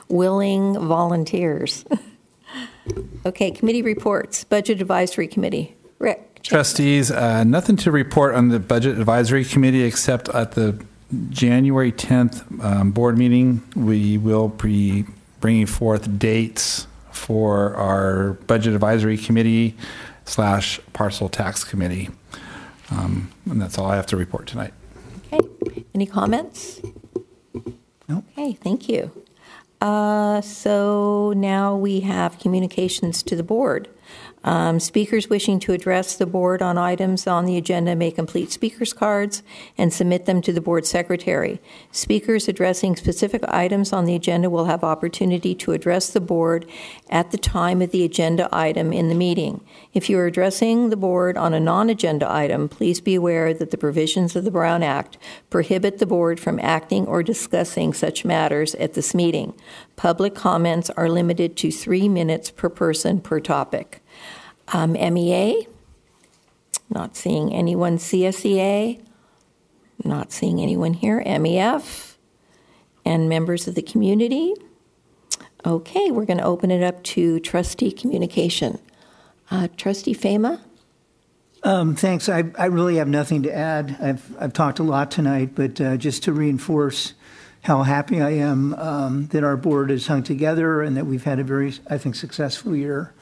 willing volunteers. Okay, committee reports. Budget Advisory Committee. Rick. Trustees, nothing to report on the Budget Advisory Committee except at the January 10th board meeting, we will be bringing forth dates for our Budget Advisory Committee / Parcel Tax Committee. And that's all I have to report tonight. Okay. Any comments? No. Okay, thank you. So now we have communications to the board. Speakers wishing to address the board on items on the agenda may complete speakers cards and submit them to the board secretary. Speakers addressing specific items on the agenda will have opportunity to address the board at the time of the agenda item in the meeting. If you are addressing the board on a non-agenda item, please be aware that the provisions of the Brown Act prohibit the board from acting or discussing such matters at this meeting. Public comments are limited to 3 minutes per person per topic. MEA, not seeing anyone. CSEA, not seeing anyone here. MEF, and members of the community. Okay, we're going to open it up to trustee communication. Trustee Fema? Thanks. I really have nothing to add. I've talked a lot tonight, but just to reinforce how happy I am that our board has hung together and that we've had a very, I think, successful year.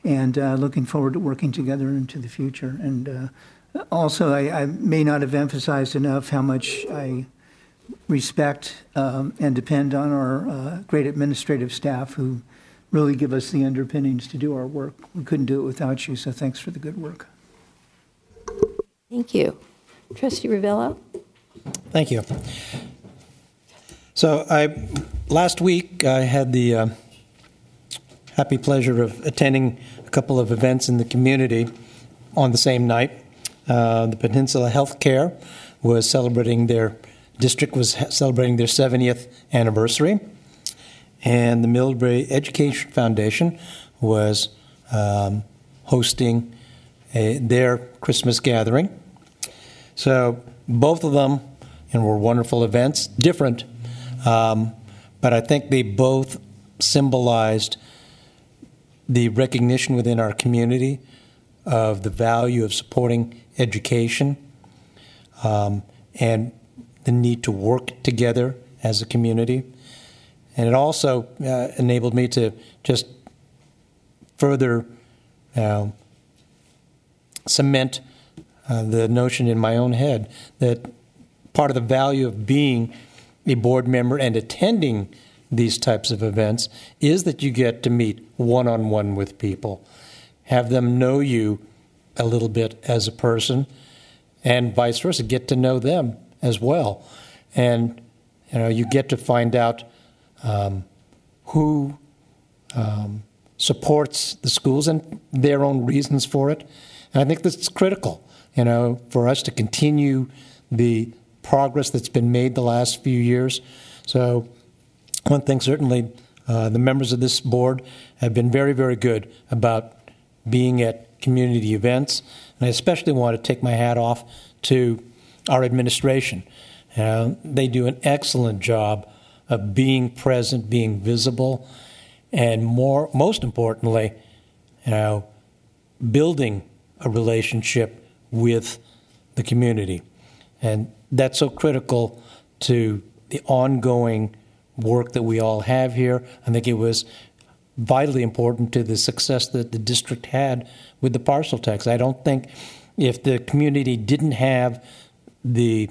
And looking forward to working together into the future. And also, I may not have emphasized enough how much I respect and depend on our great administrative staff who really give us the underpinnings to do our work. We couldn't do it without you, so thanks for the good work. Thank you. Trustee Ravello? Thank you. So last week I had the happy pleasure of attending a couple of events in the community on the same night. The Peninsula Healthcare was celebrating their 70th anniversary, and the Millbrae Education Foundation was hosting their Christmas gathering. So both of them were wonderful events, different, but I think they both symbolized the recognition within our community of the value of supporting education and the need to work together as a community. And it also enabled me to just further cement the notion in my own head that part of the value of being a board member and attending these types of events is that you get to meet one-on-one with people, have them know you a little bit as a person, and vice versa, get to know them as well. And you get to find out who supports the schools and their own reasons for it. And I think that's critical, for us to continue the progress that's been made the last few years. So one thing certainly, the members of this board have been very, very good about being at community events. And I especially want to take my hat off to our administration. They do an excellent job of being present, being visible, and most importantly, building a relationship with the community. And that's so critical to the ongoing work that we all have here. I think it was vitally important to the success that the district had with the parcel tax. I don't think if the community didn't have the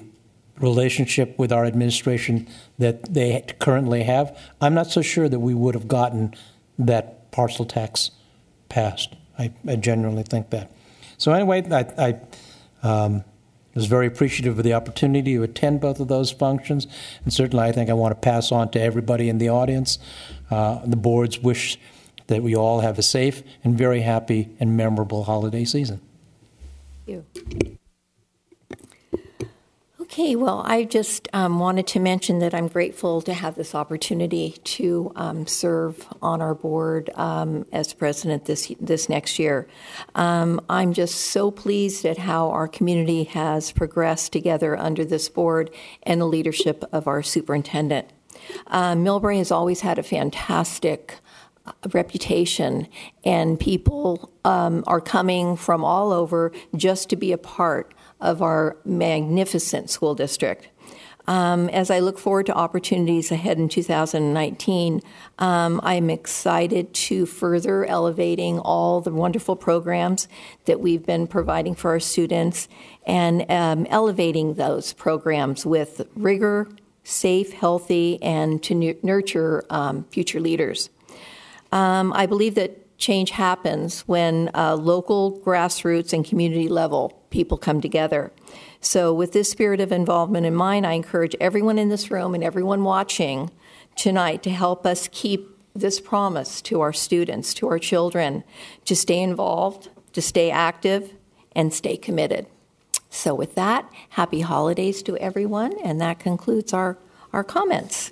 relationship with our administration that they currently have, I'm not so sure that we would have gotten that parcel tax passed. I genuinely think that. So anyway, I was very appreciative of the opportunity to attend both of those functions, and certainly I think I want to pass on to everybody in the audience the board's wish that we all have a safe and very happy and memorable holiday season. Thank you. Okay, well, I just wanted to mention that I'm grateful to have this opportunity to serve on our board as president this next year. I'm just so pleased at how our community has progressed together under this board and the leadership of our superintendent. Millbrae has always had a fantastic reputation, and people are coming from all over just to be a part of our magnificent school district. As I look forward to opportunities ahead in 2019, I'm excited to further elevating all the wonderful programs that we've been providing for our students and elevating those programs with rigor, safe, healthy, and to nurture future leaders. I believe that change happens when local, grassroots, and community level people come together. So with this spirit of involvement in mind, I encourage everyone in this room and everyone watching tonight to help us keep this promise to our students, to our children, to stay involved, to stay active, and stay committed. So with that, happy holidays to everyone, and that concludes our comments.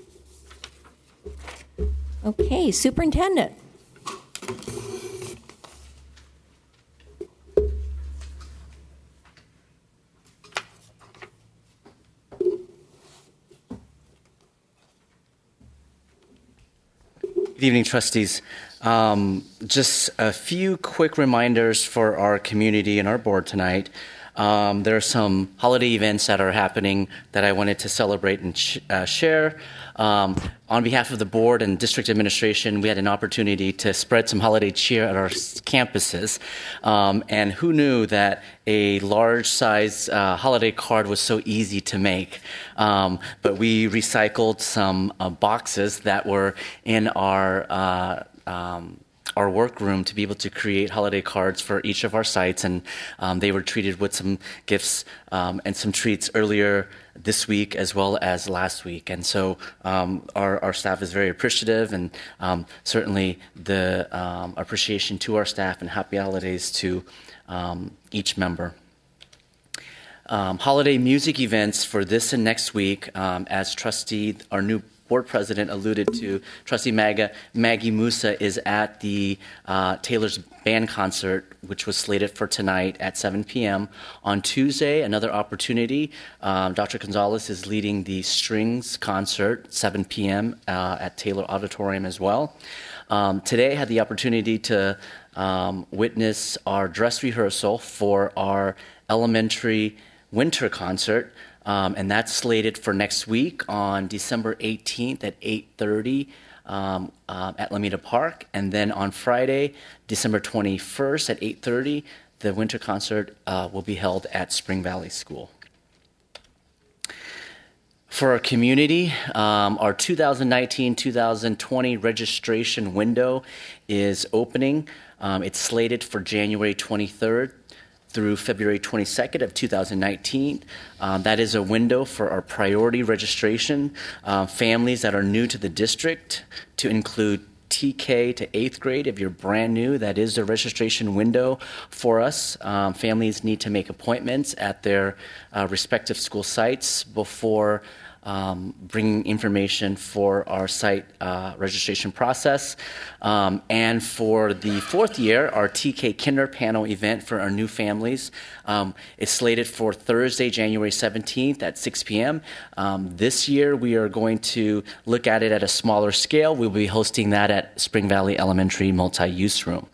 Okay, Superintendent. Good evening, trustees. Just a few quick reminders for our community and our board tonight. There are some holiday events that are happening that I wanted to celebrate and share. On behalf of the board and district administration, we had an opportunity to spread some holiday cheer at our campuses. And who knew that a large size holiday card was so easy to make? But we recycled some boxes that were in our workroom to be able to create holiday cards for each of our sites, and they were treated with some gifts and some treats earlier this week as well as last week. And so our staff is very appreciative, and certainly the appreciation to our staff and happy holidays to each member. Holiday music events for this and next week, as our new board president alluded to, Trustee Maggie Musa is at the Taylor's Band concert, which was slated for tonight at 7 p.m. On Tuesday, another opportunity. Dr. Gonzalez is leading the Strings concert, 7 p.m. At Taylor Auditorium as well. Today, I had the opportunity to witness our dress rehearsal for our elementary winter concert. And that's slated for next week on December 18th at 8:30 at Lameda Park. And then on Friday, December 21st at 8:30, the winter concert will be held at Spring Valley School. For our community, our 2019-2020 registration window is opening. It's slated for January 23rd through February 22nd of 2019. That is a window for our priority registration, families that are new to the district, to include TK to 8th grade. If you're brand new, that is the registration window for us. Families need to make appointments at their respective school sites before bringing information for our site registration process. And for the fourth year, our TK Kinder Panel event for our new families is slated for Thursday, January 17th at 6 p.m. This year, we are going to look at it at a smaller scale. We'll be hosting that at Spring Valley Elementary Multi-Use Room.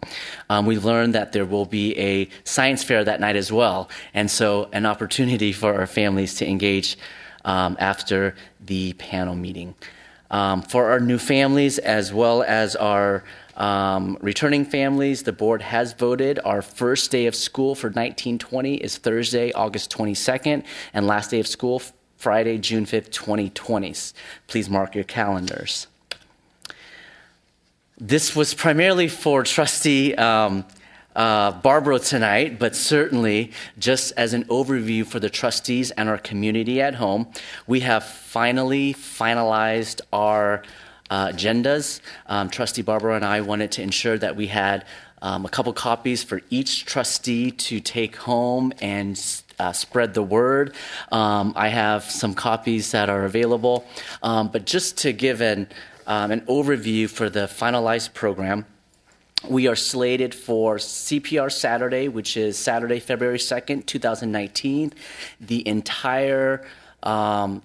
We learned that there will be a science fair that night as well, and so an opportunity for our families to engage after the panel meeting. For our new families as well as our returning families, the board has voted our first day of school for 1920 is Thursday, August 22nd, and last day of school, Friday, June 5th, 2020. Please mark your calendars. This was primarily for Trustee Barbara tonight, but certainly just as an overview for the trustees and our community at home, we have finally finalized our agendas. Trustee Barbara and I wanted to ensure that we had a couple copies for each trustee to take home and spread the word. I have some copies that are available, but just to give an overview for the finalized program, we are slated for CPR Saturday, which is Saturday, February 2nd, 2019. The entire CPR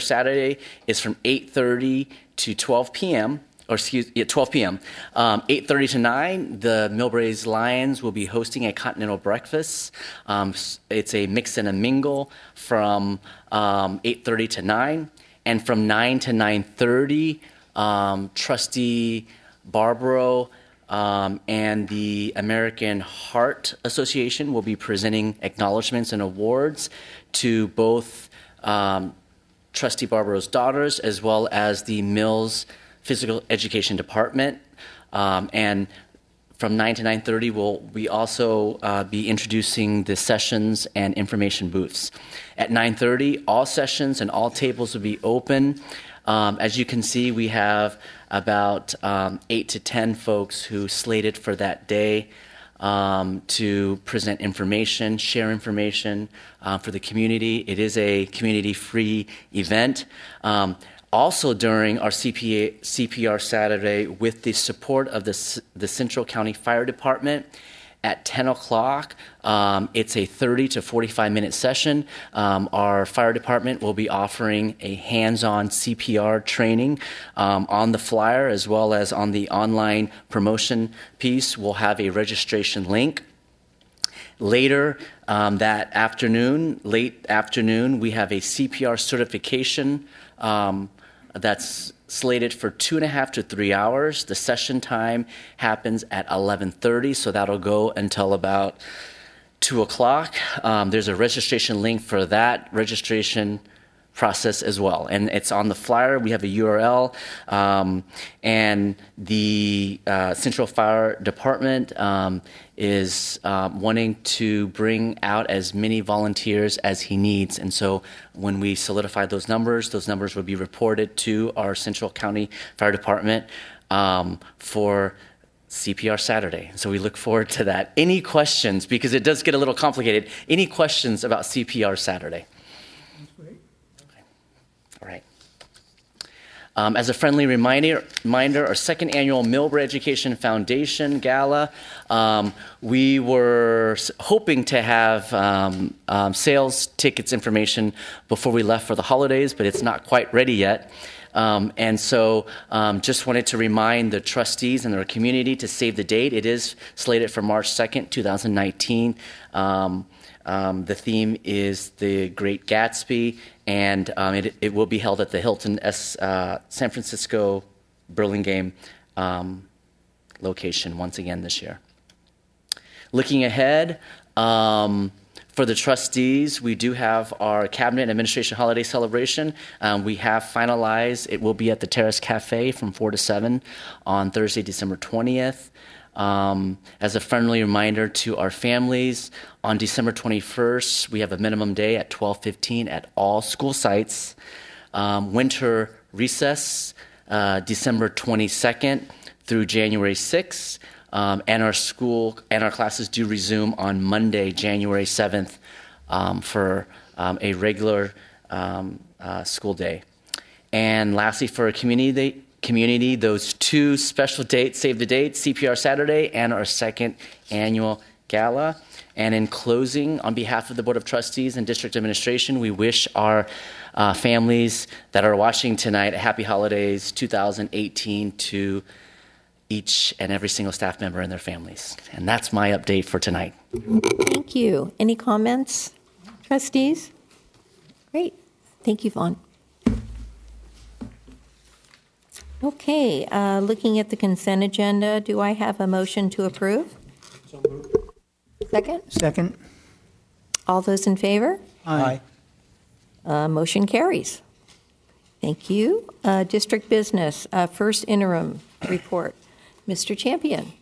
Saturday is from 8:30 to 12 p.m. 12 p.m. 8:30 to 9, the Millbrae Lions will be hosting a continental breakfast. It's a mix and a mingle from 8:30 to 9. And from 9 to 9:30, Trustee Barbaro and the American Heart Association will be presenting acknowledgments and awards to both Trustee Barbaro's daughters as well as the Mills Physical Education Department. And from 9 to 9:30, we also be introducing the sessions and information booths. At 9:30, all sessions and all tables will be open. As you can see, we have about 8 to 10 folks who slated for that day to present information, share information for the community. It is a community-free event. Also during our CPR Saturday, with the support of the Central County Fire Department, at 10 o'clock, it's a 30 to 45-minute session. Our fire department will be offering a hands-on CPR training on the flyer as well as on the online promotion piece. We'll have a registration link. Later that afternoon, late afternoon, we have a CPR certification that's slated for 2.5 to 3 hours. The session time happens at 11:30, so that'll go until about 2 o'clock. There's a registration link for that registration process as well, and it's on the flyer. We have a URL, and the Central Fire Department is wanting to bring out as many volunteers as he needs, and so when we solidify those numbers will be reported to our Central County Fire Department for CPR Saturday. So we look forward to that. Any questions, because it does get a little complicated, any questions about CPR Saturday? All right. As a friendly reminder, our second annual Millbrae Education Foundation Gala, we were hoping to have sales tickets information before we left for the holidays, but it's not quite ready yet. And so just wanted to remind the trustees and their community to save the date. It is slated for March 2nd, 2019. The theme is The Great Gatsby, and it will be held at the Hilton San Francisco Burlingame location once again this year. Looking ahead, for the trustees, we do have our Cabinet and Administration Holiday Celebration. We have finalized. It will be at the Terrace Cafe from 4 to 7 on Thursday, December 20th. As a friendly reminder to our families, on December 21st, we have a minimum day at 12:15 at all school sites. Winter recess, December 22nd through January 6th. And our classes do resume on Monday, January 7th, for a regular school day. And lastly, for a community, those two special dates, save the date, CPR Saturday and our second annual gala. And in closing, on behalf of the Board of Trustees and District Administration, we wish our families that are watching tonight a happy holidays 2018 to each and every single staff member and their families. And that's my update for tonight. Thank you. Any comments, trustees? Great. Thank you, Vaughn. Okay, looking at the consent agenda, do I have a motion to approve? So moved. Second? Second. All those in favor? Aye. Motion carries. Thank you. District business, first interim report. Mr. Champion.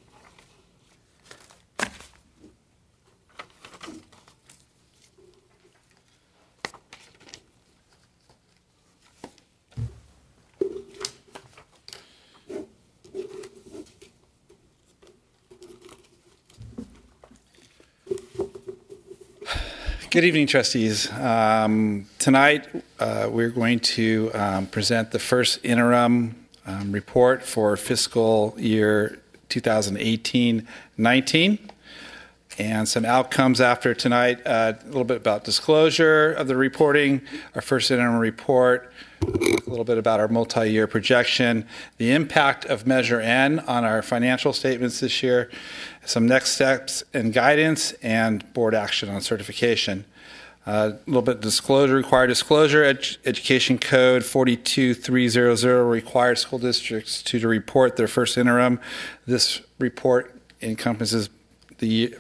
Good evening, trustees. Tonight, we're going to present the first interim report for fiscal year 2018-19 and some outcomes after tonight. A little bit about disclosure of the reporting, our first interim report, a little bit about our multi-year projection, the impact of Measure N on our financial statements this year, some next steps and guidance, and board action on certification. A little bit of disclosure, required disclosure. Education Code 42300 requires school districts to report their first interim. This report encompasses the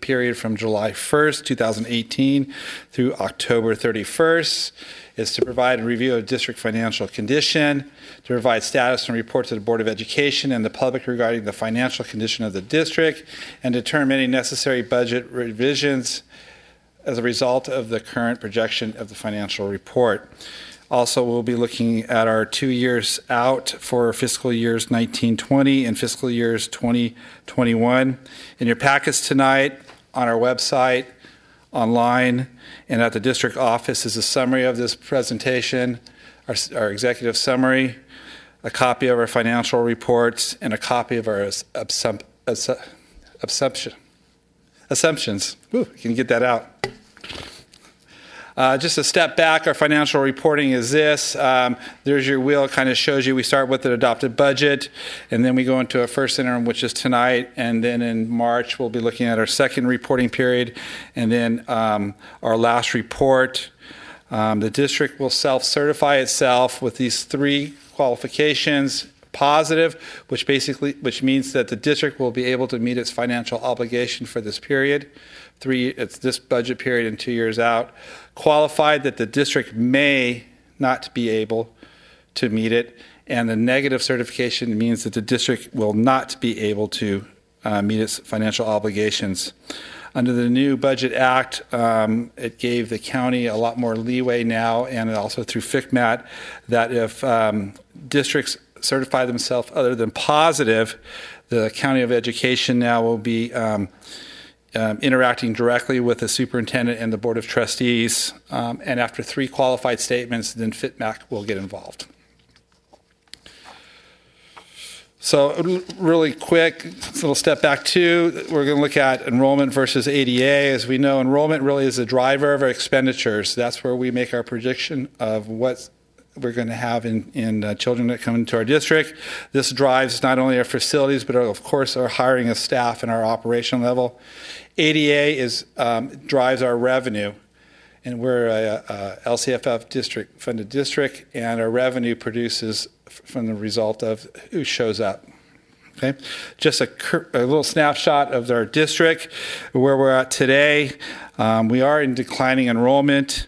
period from July 1st, 2018 through October 31st. Is to provide a review of district financial condition, to provide status and report to the Board of Education and the public regarding the financial condition of the district, and determine any necessary budget revisions as a result of the current projection of the financial report. Also, we'll be looking at our 2 years out for fiscal years 1920 and fiscal years 2021. In your packets tonight, on our website, online, and at the district office is a summary of this presentation, our executive summary, a copy of our financial reports, and a copy of our assumptions. Ooh, I can get that out. Just a step back, our financial reporting is this. There's your wheel. It kind of shows you we start with an adopted budget, and then we go into a first interim, which is tonight, and then in March we'll be looking at our second reporting period, and then our last report. The district will self-certify itself with these three qualifications. Positive, which means that the district will be able to meet its financial obligation for this period. It's this budget period and 2 years out. Qualified, that the district may not be able to meet it. And the negative certification means that the district will not be able to meet its financial obligations. Under the new Budget Act, it gave the county a lot more leeway now, and also through FCMAT, that if districts certify themselves other than positive, the County of Education now will be interacting directly with the superintendent and the Board of Trustees, and after 3 qualified statements, then FCMAT will get involved. So really quick, little step back too, we're going to look at enrollment versus ADA. As we know, enrollment really is the driver of our expenditures. That's where we make our prediction of what we're going to have in children that come into our district. This drives not only our facilities, but of course our hiring of staff and our operational level. ADA drives our revenue, and we're a LCFF district funded district, and our revenue produces from the result of who shows up. Okay, just a little snapshot of our district, where we're at today. We are in declining enrollment.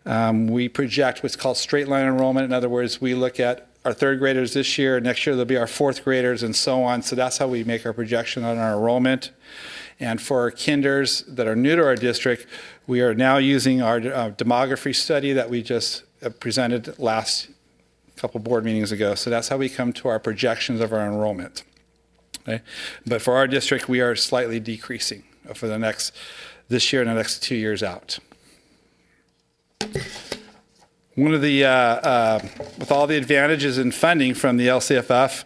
We project what's called straight line enrollment. In other words, we look at our third graders this year, next year they'll be our fourth graders, and so on. So that's how we make our projection on our enrollment. And for our kinders that are new to our district, we are now using our demography study that we just presented last couple board meetings ago. So that's how we come to our projections of our enrollment. Okay? But for our district, we are slightly decreasing for this year and the next 2 years out. One of the, with all the advantages in funding from the LCFF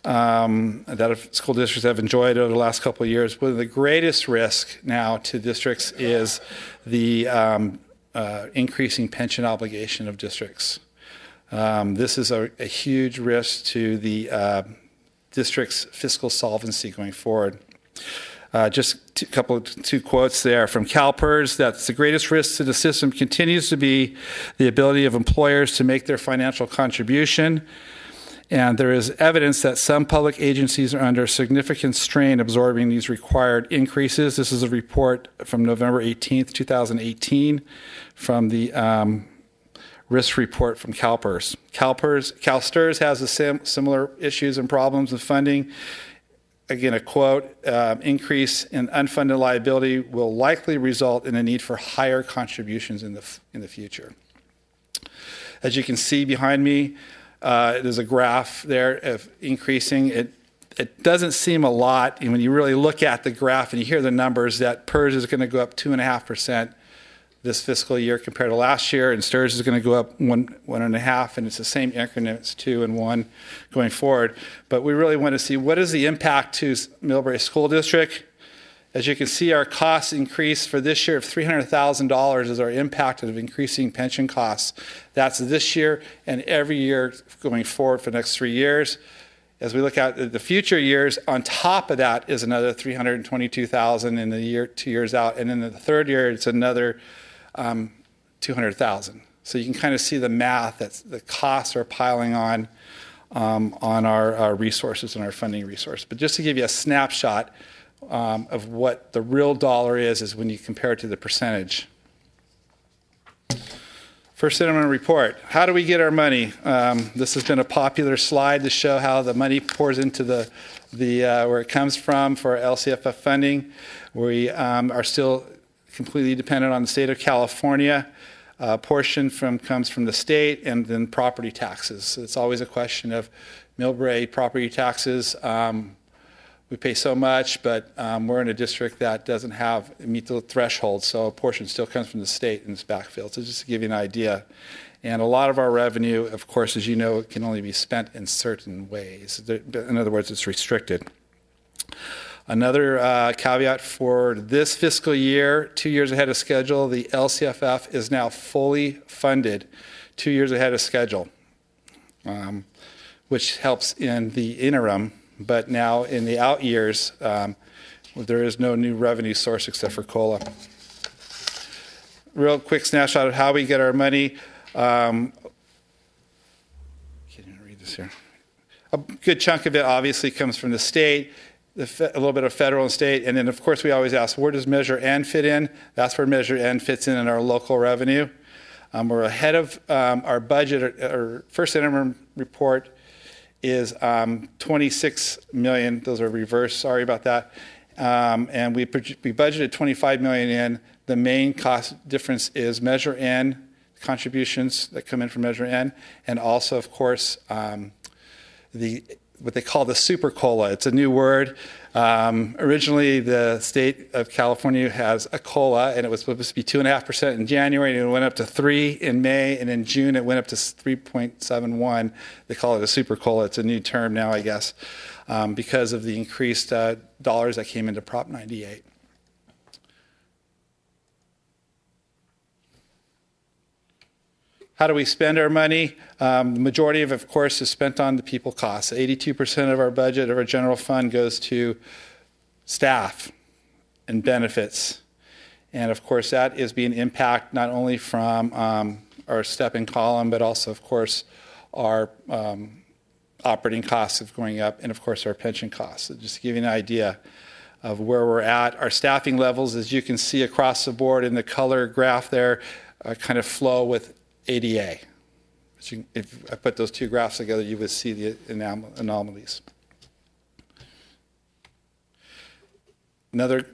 that school districts have enjoyed over the last couple of years, one of the greatest risks now to districts is the increasing pension obligation of districts. This is a huge risk to the district's fiscal solvency going forward. Just two quotes there from CalPERS. That's the greatest risk to the system continues to be the ability of employers to make their financial contribution. And there is evidence that some public agencies are under significant strain absorbing these required increases. This is a report from November 18th, 2018 from the risk report from CalPERS. CalSTRS has the similar issues and problems with funding. Again, a quote, increase in unfunded liability will likely result in a need for higher contributions in the future. As you can see behind me, there's a graph there of increasing. It doesn't seem a lot, and when you really look at the graph and you hear the numbers, that PERS is going to go up 2.5% this fiscal year compared to last year, and STIRS is going to go up 1.5, and it's the same increments, 2 and 1 going forward. But we really want to see what is the impact to Millbrae School District. As you can see, our costs increase for this year of $300,000 is our impact of increasing pension costs. That's this year and every year going forward for the next 3 years. As we look at the future years, on top of that is another $322,000 in the year 2 years out, and in the third year it's another $200,000. So you can kind of see the math that the costs are piling on our resources and our funding resource. But just to give you a snapshot of what the real dollar is when you compare it to the percentage. First Interim report. How do we get our money? This has been a popular slide to show how the money pours into the where it comes from for our LCFF funding. We are still completely dependent on the state of California. A portion comes from the state, and then property taxes. So it's always a question of Millbrae property taxes. We pay so much, but we're in a district that doesn't meet the threshold, so a portion still comes from the state and it's backfilled. So just to give you an idea. And a lot of our revenue, of course, as you know, can only be spent in certain ways. In other words, it's restricted. Another caveat for this fiscal year, 2 years ahead of schedule, the LCFF is now fully funded 2 years ahead of schedule, which helps in the interim. But now in the out years, there is no new revenue source except for COLA. Real quick snapshot of how we get our money. Can't even read this here. A good chunk of it obviously comes from the state, a little bit of federal and state, and then of course we always ask, where does Measure N fit in? That's where Measure N fits in our local revenue. We're ahead of our budget. Our first interim report is 26 million. Those are reversed. Sorry about that. And we budgeted 25 million in. The main cost difference is Measure N, contributions that come in from Measure N, and also, of course, what they call the super COLA. It's a new word. Originally, the state of California has a COLA, and it was supposed to be 2.5% in January, and it went up to 3% in May, and in June it went up to 3.71%. They call it a super COLA. It's a new term now, I guess, because of the increased dollars that came into Prop 98. How do we spend our money? The majority of course, is spent on the people costs. 82% of our budget of our general fund goes to staff and benefits. And of course, that is being impacted not only from our step-in column, but also, of course, our operating costs of going up, and of course, our pension costs. So just to give you an idea of where we're at, our staffing levels, as you can see across the board in the color graph there, kind of flow with ADA. If I put those two graphs together, you would see the anomalies. Another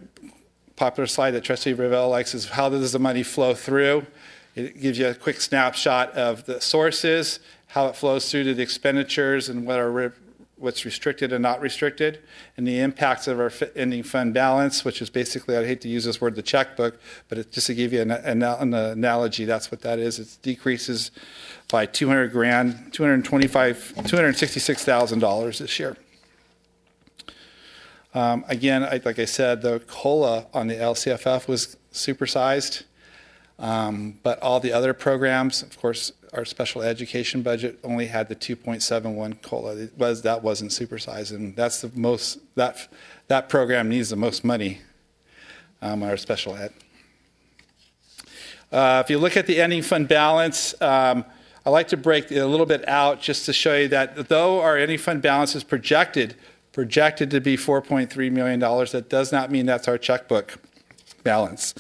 popular slide that Trustee Ravel likes is how does the money flow through? It gives you a quick snapshot of the sources, how it flows through to the expenditures, and what's restricted and not restricted, and the impacts of our ending fund balance, which is basically, I hate to use this word, the checkbook, but just to give you an analogy, that's what that is. It decreases by $266,000 this year. Again, like I said, the COLA on the LCFF was supersized, but all the other programs, of course, our special education budget only had the 2.71 COLA. That wasn't supersized, and that's the most that program needs the most money. Our special ed. If you look at the ending fund balance, I like to break it a little bit out just to show you that though our ending fund balance is projected to be $4.3 million, that does not mean that's our checkbook balance.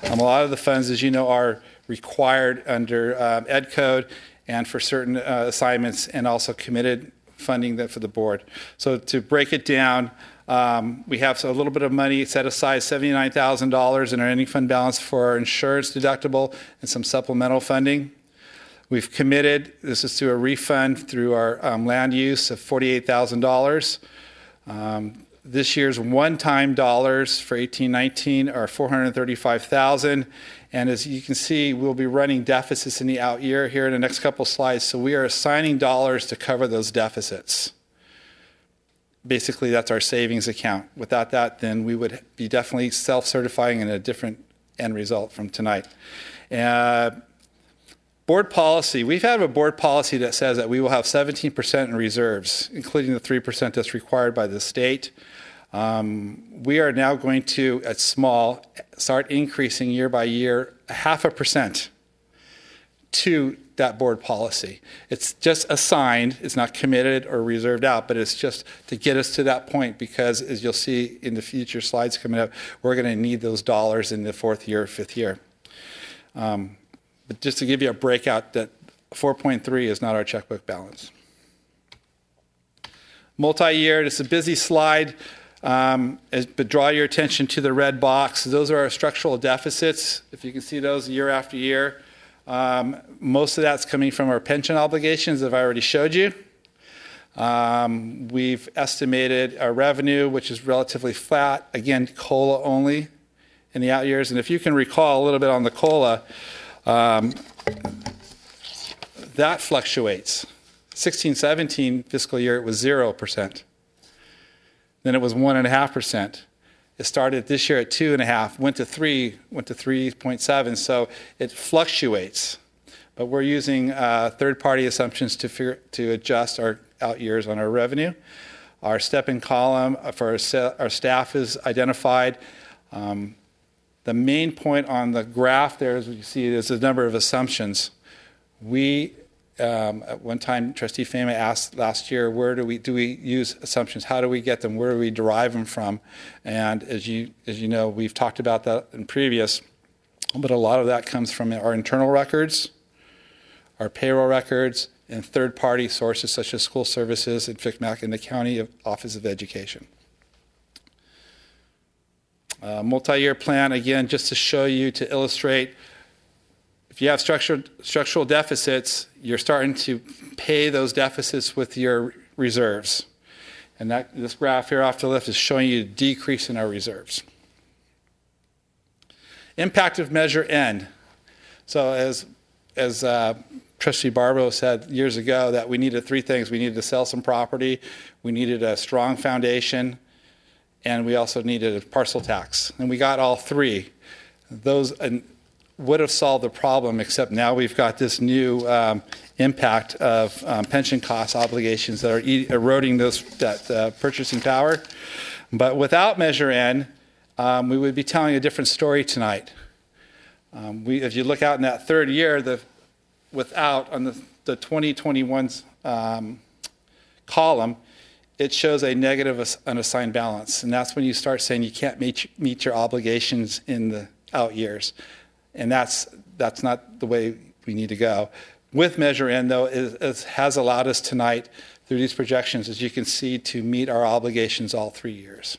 A lot of the funds, as you know, are required under Ed Code and for certain assignments, and also committed funding that for the board. So to break it down, we have a little bit of money set aside, $79,000 in our ending fund balance for our insurance deductible and some supplemental funding. We've committed, this is through a refund through our land use of $48,000. this year's one-time dollars for 18-19 are $435,000. And as you can see, we'll be running deficits in the out year here in the next couple slides. So we are assigning dollars to cover those deficits. Basically, that's our savings account. Without that, then we would be definitely self-certifying in a different end result from tonight. Board policy. We've had a board policy that says that we will have 17% in reserves, including the 3% that's required by the state. We are now going to, at small, start increasing year by year 0.5% to that board policy. It's just assigned. It's not committed or reserved out, but it's just to get us to that point because, as you'll see in the future slides coming up, we're going to need those dollars in the fourth year, fifth year. But just to give you a breakout, that 4.3 is not our checkbook balance. Multi-year, it's a busy slide, but draw your attention to the red box. Those are our structural deficits. If you can see those year after year. Most of that's coming from our pension obligations that I've already showed you. We've estimated our revenue, which is relatively flat. Again, COLA only in the out years. And if you can recall a little bit on the COLA, that fluctuates. 16-17 fiscal year, it was 0%. Then it was 1.5%. It started this year at 2.5, went to 3, went to 3.7. So it fluctuates. But we're using third-party assumptions to adjust our out years on our revenue. Our step-in column for our staff is identified. The main point on the graph there, as you see, is a number of assumptions. We, at one time, Trustee Fema asked last year, where do we use assumptions? How do we get them? Where do we derive them from? And as you know, we've talked about that in previous, but a lot of that comes from our internal records, our payroll records, and third-party sources such as school services and FCMAC and the County Office of Education. Multi-year plan, again, just to show you, to illustrate, if you have structural deficits, you're starting to pay those deficits with your reserves. And this graph here off to the left is showing you a decrease in our reserves. Impact of Measure N. So as Trustee Barbo said years ago, that we needed three things. We needed to sell some property, we needed a strong foundation, and we also needed a parcel tax. And we got all three. Those would have solved the problem, except now we've got this new impact of pension cost obligations that are eroding that purchasing power. But without Measure N, we would be telling a different story tonight. If you look out in that third year, on the 2021's column, it shows a negative unassigned balance. And that's when you start saying you can't meet your obligations in the out years. And that's not the way we need to go. With Measure N, though, it has allowed us tonight, through these projections, as you can see, to meet our obligations all 3 years.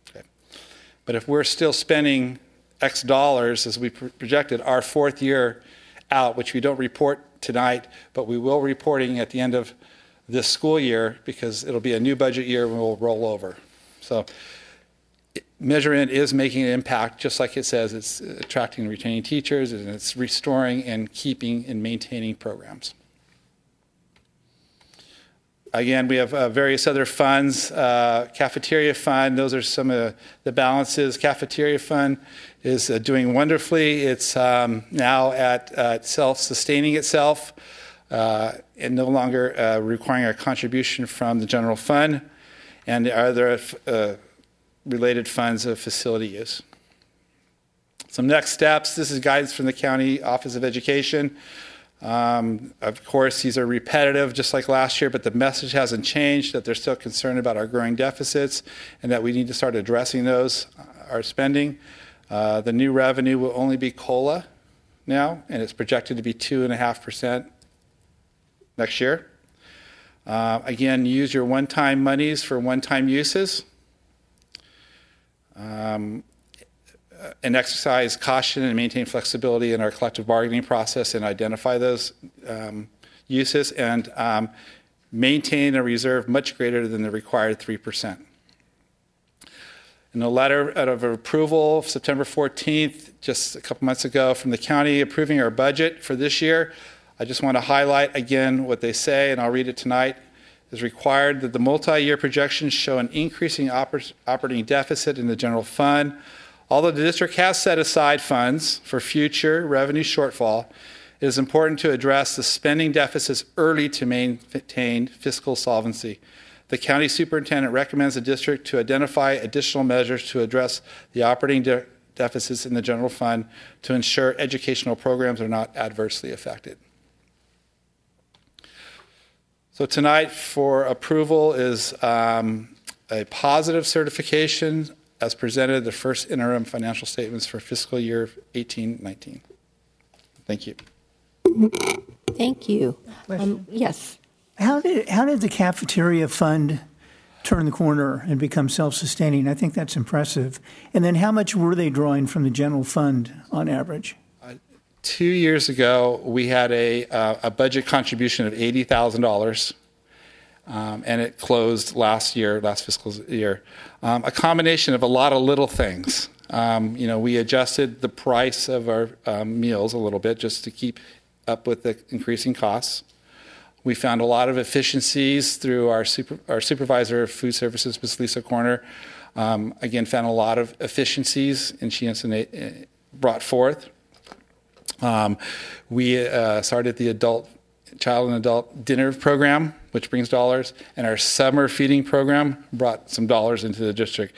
Okay. But if we're still spending X dollars, as we projected, our fourth year out, which we don't report tonight, but we will reporting at the end of this school year, because it'll be a new budget year and we'll roll over. So Measure N is making an impact, just like it says. It's attracting and retaining teachers, and it's restoring and keeping and maintaining programs. Again, we have various other funds. Cafeteria fund, those are some of the balances. Cafeteria fund is doing wonderfully. It's now at self-sustaining itself and no longer requiring a contribution from the general fund and the other related funds of facility use. Some next steps. This is guidance from the County Office of Education. Of course, these are repetitive, just like last year, but the message hasn't changed, that they're still concerned about our growing deficits and that we need to start addressing those, our spending. The new revenue will only be COLA now, and it's projected to be 2.5% next year. Again, use your one-time monies for one-time uses. And exercise caution and maintain flexibility in our collective bargaining process and identify those uses, and maintain a reserve much greater than the required 3%. In a letter of approval, September 14th, just a couple months ago, from the county approving our budget for this year, I just want to highlight again what they say, and I'll read it tonight. It is required that the multi-year projections show an increasing operating deficit in the general fund. Although the district has set aside funds for future revenue shortfall, it is important to address the spending deficits early to maintain fiscal solvency. The county superintendent recommends the district to identify additional measures to address the operating deficits in the general fund to ensure educational programs are not adversely affected. So tonight for approval is a positive certification as presented, the first interim financial statements for fiscal year 18-19. Thank you. Thank you. Yes. How did the cafeteria fund turn the corner and become self-sustaining? I think that's impressive. And then how much were they drawing from the general fund on average? 2 years ago, we had a budget contribution of $80,000, and it closed last fiscal year. A combination of a lot of little things. We adjusted the price of our meals a little bit just to keep up with the increasing costs. We found a lot of efficiencies through our supervisor of food services, Ms. Lisa Corner. Again, found a lot of efficiencies, and she brought forth. We started the child and adult dinner program, which brings dollars, and our summer feeding program brought some dollars into the district.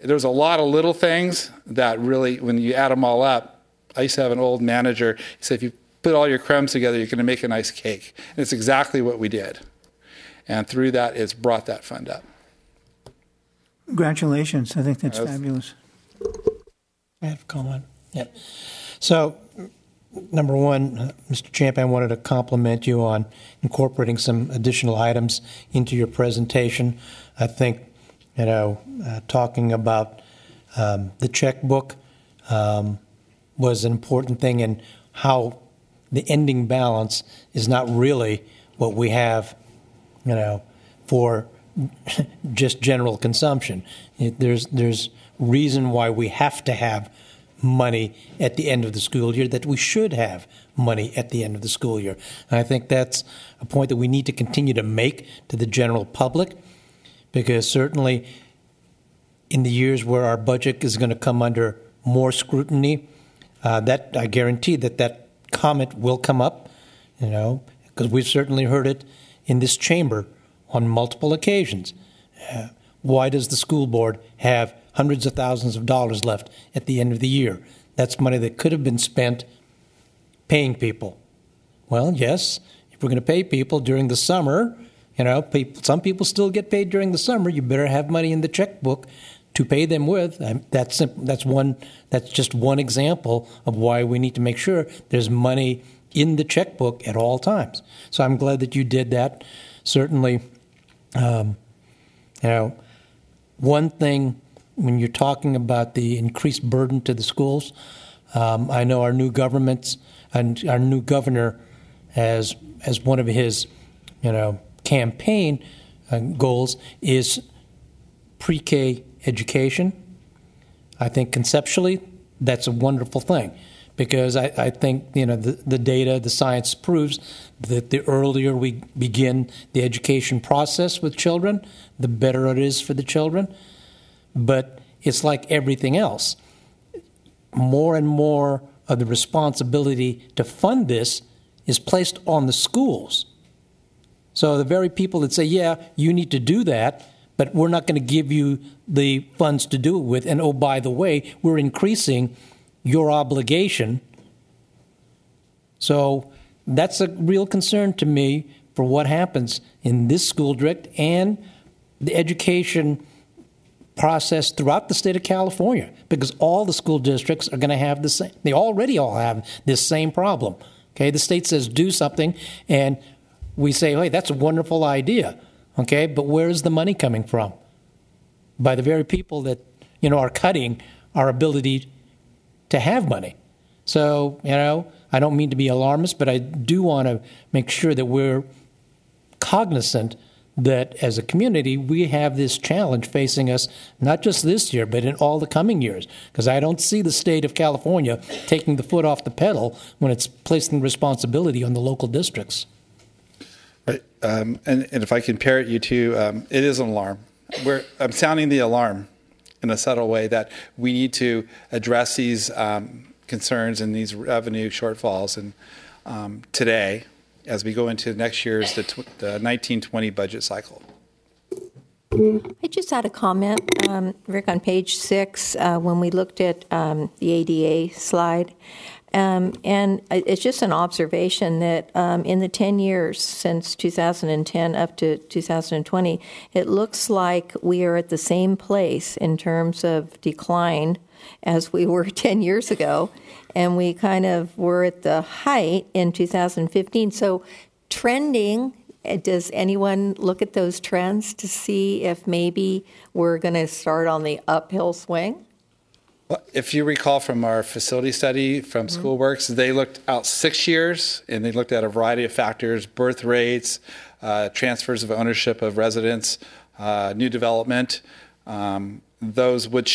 There's a lot of little things that really, when you add them all up, I used to have an old manager, he said, if you put all your crumbs together, you're going to make a nice cake. And it's exactly what we did. And through that, it's brought that fund up. Congratulations. I think that's fabulous. I have a comment. Yeah. So, number one, Mr. Champion, I wanted to compliment you on incorporating some additional items into your presentation. I think, talking about the checkbook was an important thing, and how the ending balance is not really what we have, for just general consumption. There's reason why we have to have money at the end of the school year, that we should have money at the end of the school year. And I think that's a point that we need to continue to make to the general public, because certainly in the years where our budget is going to come under more scrutiny, that I guarantee that comment will come up, because we've certainly heard it in this chamber on multiple occasions. Why does the school board have hundreds of thousands of dollars left at the end of the year? That's money that could have been spent paying people. Well, yes, if we're going to pay people during the summer, some people still get paid during the summer. You better have money in the checkbook to pay them with. That's just one example of why we need to make sure there's money in the checkbook at all times. So I'm glad that you did that. Certainly, one thing when you're talking about the increased burden to the schools, I know our new governments and our new governor, as one of his campaign goals, is pre-K education. I think conceptually that's a wonderful thing, because I think the data, the science proves that the earlier we begin the education process with children, the better it is for the children. But it's like everything else. More and more of the responsibility to fund this is placed on the schools. So the very people that say, yeah, you need to do that, but we're not going to give you the funds to do it with, and oh, by the way, we're increasing your obligation. So that's a real concern to me for what happens in this school district and the education process throughout the state of California, because all the school districts are going to have the same. They already all have this same problem. Okay, the state says do something, and we say, hey, that's a wonderful idea. Okay, but where is the money coming from? By the very people that are cutting our ability to have money. So I don't mean to be alarmist, but I do want to make sure that we're cognizant that as a community, we have this challenge facing us, not just this year, but in all the coming years. Because I don't see the state of California taking the foot off the pedal when it's placing responsibility on the local districts. Right. And if I can parrot you to, it is an alarm. I'm sounding the alarm in a subtle way that we need to address these concerns and these revenue shortfalls. And today, as we go into next year's the 1920 budget cycle. I just had a comment, Rick, on page 6 when we looked at the ADA slide. And it's just an observation that in the 10 years since 2010 up to 2020, it looks like we are at the same place in terms of decline as we were 10 years ago. And we kind of were at the height in 2015. So trending, does anyone look at those trends to see if maybe we're going to start on the uphill swing? Well, if you recall from our facility study from SchoolWorks, they looked out 6 years, and they looked at a variety of factors: birth rates, transfers of ownership of residents, new development. Those would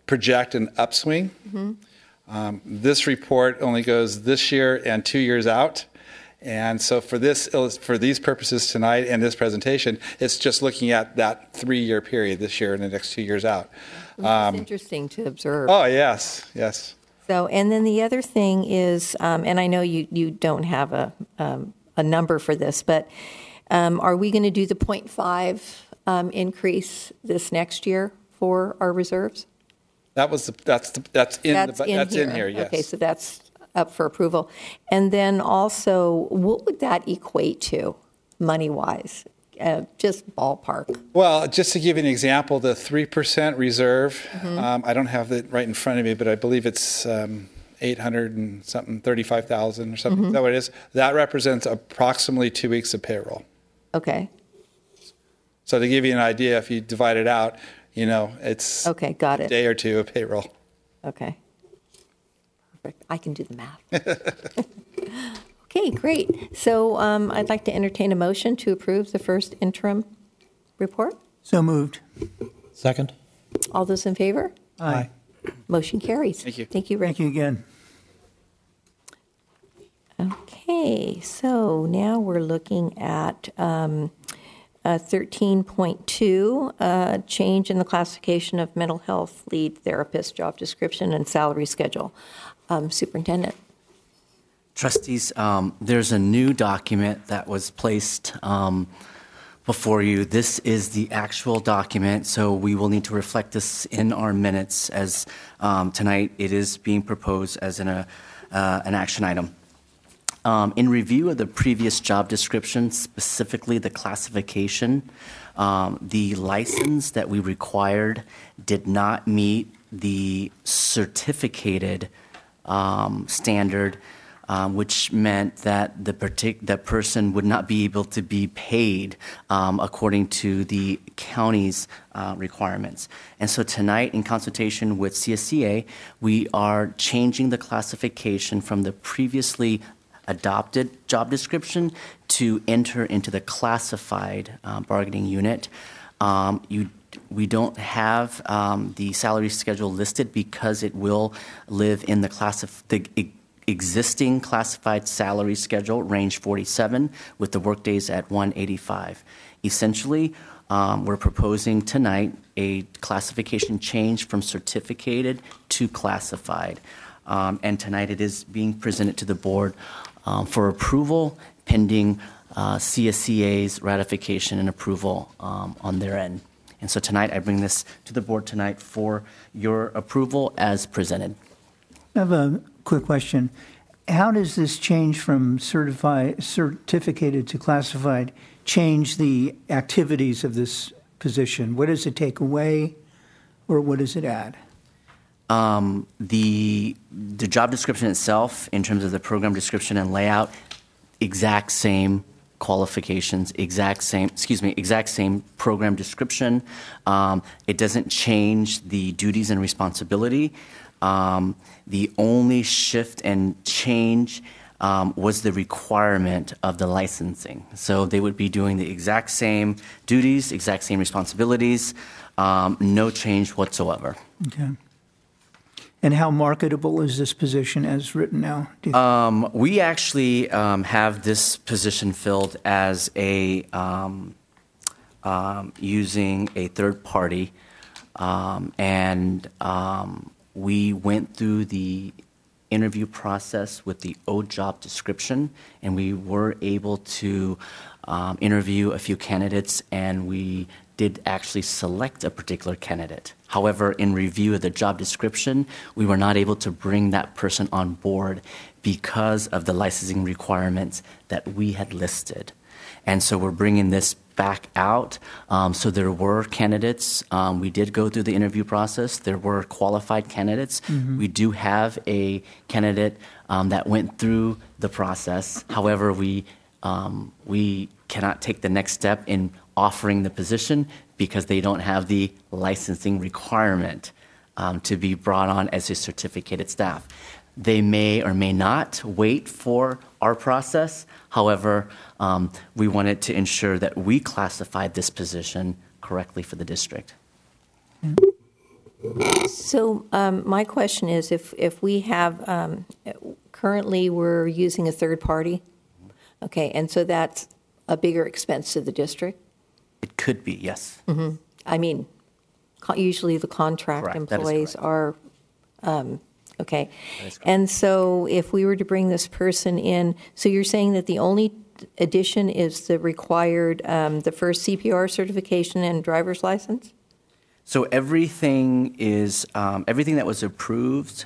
project an upswing. This report only goes this year and 2 years out. And so for these purposes tonight and this presentation, it's just looking at that 3-year period, this year and the next 2 years out. It's interesting to observe. Oh, yes. So, and then the other thing is, and I know you don't have a number for this, but are we going to do the 0.5 increase this next year for our reserves? That's in here. Yes. Okay, so that's up for approval. And then also, what would that equate to, money-wise? Just ballpark. Well, just to give you an example, the 3% reserve, I don't have it right in front of me, but I believe it's 800 and something, 35,000 or something. Is that what it is? That represents approximately 2 weeks of payroll. Okay. So to give you an idea, if you divide it out, it's okay, got it. A day or two of payroll. Okay. Perfect. I can do the math. Okay, great. So I'd like to entertain a motion to approve the first interim report. So moved. Second. All those in favor? Aye. Motion carries. Thank you. Thank you, Rick. Thank you again. Okay, so now we're looking at 13.2, change in the classification of mental health lead therapist job description and salary schedule. Superintendent. Trustees, there's a new document that was placed before you. This is the actual document, so we will need to reflect this in our minutes as tonight it is being proposed as an action item. In review of the previous job description, specifically the classification, the license that we required did not meet the certificated standard, which meant that that person would not be able to be paid according to the county's requirements. And so tonight, in consultation with CSCA, we are changing the classification from the previously adopted job description to enter into the classified bargaining unit. We don't have the salary schedule listed because it will live in the existing classified salary schedule, range 47, with the workdays at 185. Essentially, we're proposing tonight a classification change from certificated to classified. And tonight it is being presented to the board for approval, pending CSCA's ratification and approval on their end. And so tonight, I bring this to the board tonight for your approval as presented. I have a quick question. How does this change from certificated to classified change the activities of this position? What does it take away, or what does it add? The job description itself, in terms of the program description and layout, exact same qualifications, exact same program description. It doesn't change the duties and responsibility. The only shift and change was the requirement of the licensing. So they would be doing the exact same duties, exact same responsibilities, no change whatsoever. Okay. And how marketable is this position as written now? We actually have this position filled as a using a third party, and we went through the interview process with the old job description, and we were able to interview a few candidates, and we did actually select a particular candidate. However, in review of the job description, we were not able to bring that person on board because of the licensing requirements that we had listed. And so we're bringing this back out. So there were candidates. We did go through the interview process. There were qualified candidates. Mm-hmm. We do have a candidate that went through the process. However, we cannot take the next step in offering the position because they don't have the licensing requirement to be brought on as a certificated staff. They may or may not wait for our process. However, we wanted to ensure that we classified this position correctly for the district. So my question is, if we have, currently we're using a third party, okay, and so that's a bigger expense to the district? It could be, yes. Mm-hmm. I mean, usually the contract Correct. employees are, okay. And so if we were to bring this person in, so you're saying that the only addition is the required, the first CPR certification and driver's license? So everything is everything that was approved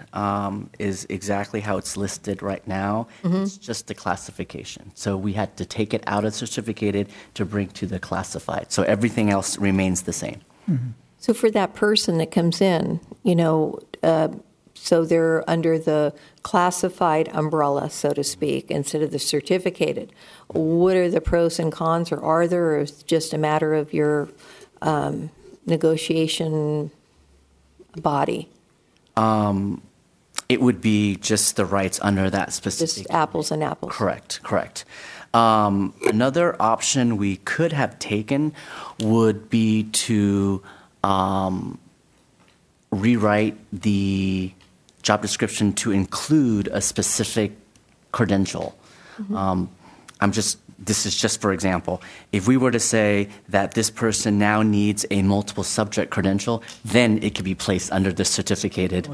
is exactly how it's listed right now. Mm-hmm. It's just the classification. So we had to take it out of certificated to bring to the classified. So everything else remains the same. Mm-hmm. So for that person that comes in, so they're under the classified umbrella, so to speak, instead of the certificated. What are the pros and cons, or are there, or is it just a matter of your negotiation body? It would be just the rights under that specific. Just apples and apples. Correct. Another option we could have taken would be to rewrite the job description to include a specific credential. Mm-hmm. This is just for example. If we were to say that this person now needs a multiple subject credential, then it could be placed under the certificated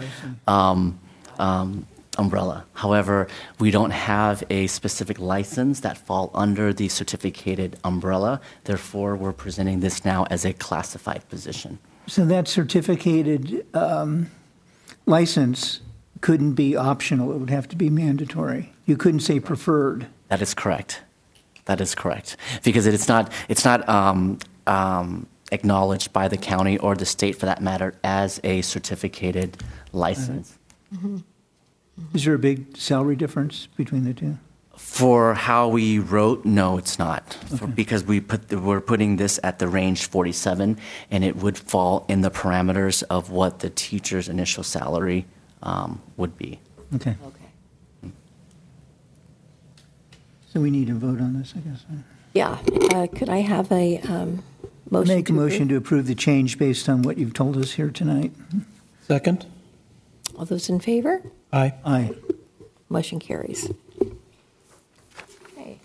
umbrella. However, we don't have a specific license that fall under the certificated umbrella. Therefore, we're presenting this now as a classified position. So that certificated license couldn't be optional. It would have to be mandatory. You couldn't say preferred. That is correct. Because it's not acknowledged by the county or the state, for that matter, as a certificated license. Mm-hmm. Is there a big salary difference between the two? For how we wrote, no, it's not. Okay. Because we're putting this at the range 47, and it would fall in the parameters of what the teacher's initial salary would be. Okay. So we need to vote on this, I guess. Yeah. Could I have a motion? Make a motion to approve the change based on what you've told us here tonight. Second. All those in favor? Aye. Aye. Motion carries. Okay.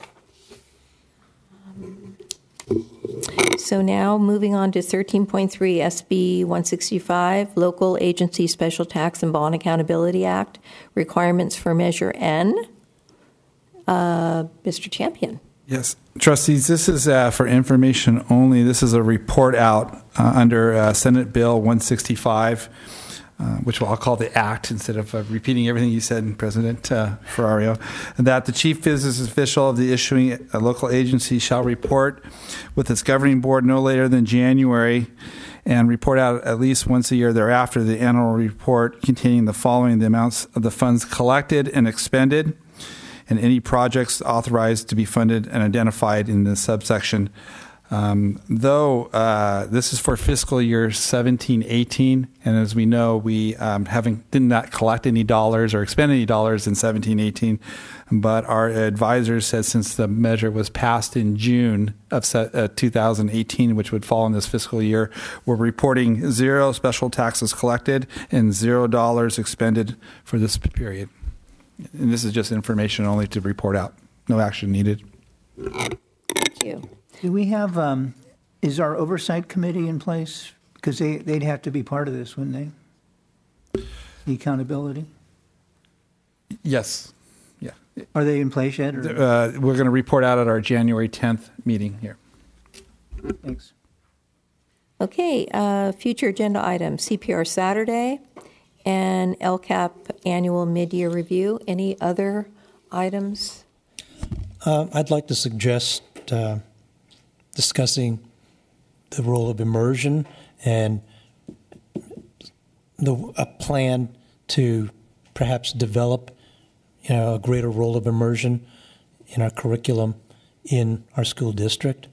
So now moving on to 13.3 SB 165, Local Agency Special Tax and Bond Accountability Act, requirements for Measure N. Mr. Champion. Yes. Trustees, this is for information only. This is a report out under Senate Bill 165, which I'll call the Act instead of repeating everything you said, President Ferrario, that the chief business official of the issuing a local agency shall report with its governing board no later than January and report out at least once a year thereafter the annual report containing the following: the amounts of the funds collected and expended, and any projects authorized to be funded and identified in the subsection Though this is for fiscal year 17-18, and as we know, we did not collect any dollars or expend any dollars in 17-18, but our advisor said since the measure was passed in June of 2018, which would fall in this fiscal year, we're reporting 0 special taxes collected and $0 expended for this period. And this is just information only to report out. No action needed. Thank you. Do we have, is our oversight committee in place? Because they'd have to be part of this, wouldn't they? The accountability? Yes. Yeah. Are they in place yet? Or? We're going to report out at our January 10th meeting here. Thanks. Okay, future agenda items, CPR Saturday and LCAP annual mid-year review. Any other items? I'd like to suggest discussing the role of immersion and a plan to perhaps develop a greater role of immersion in our curriculum in our school district.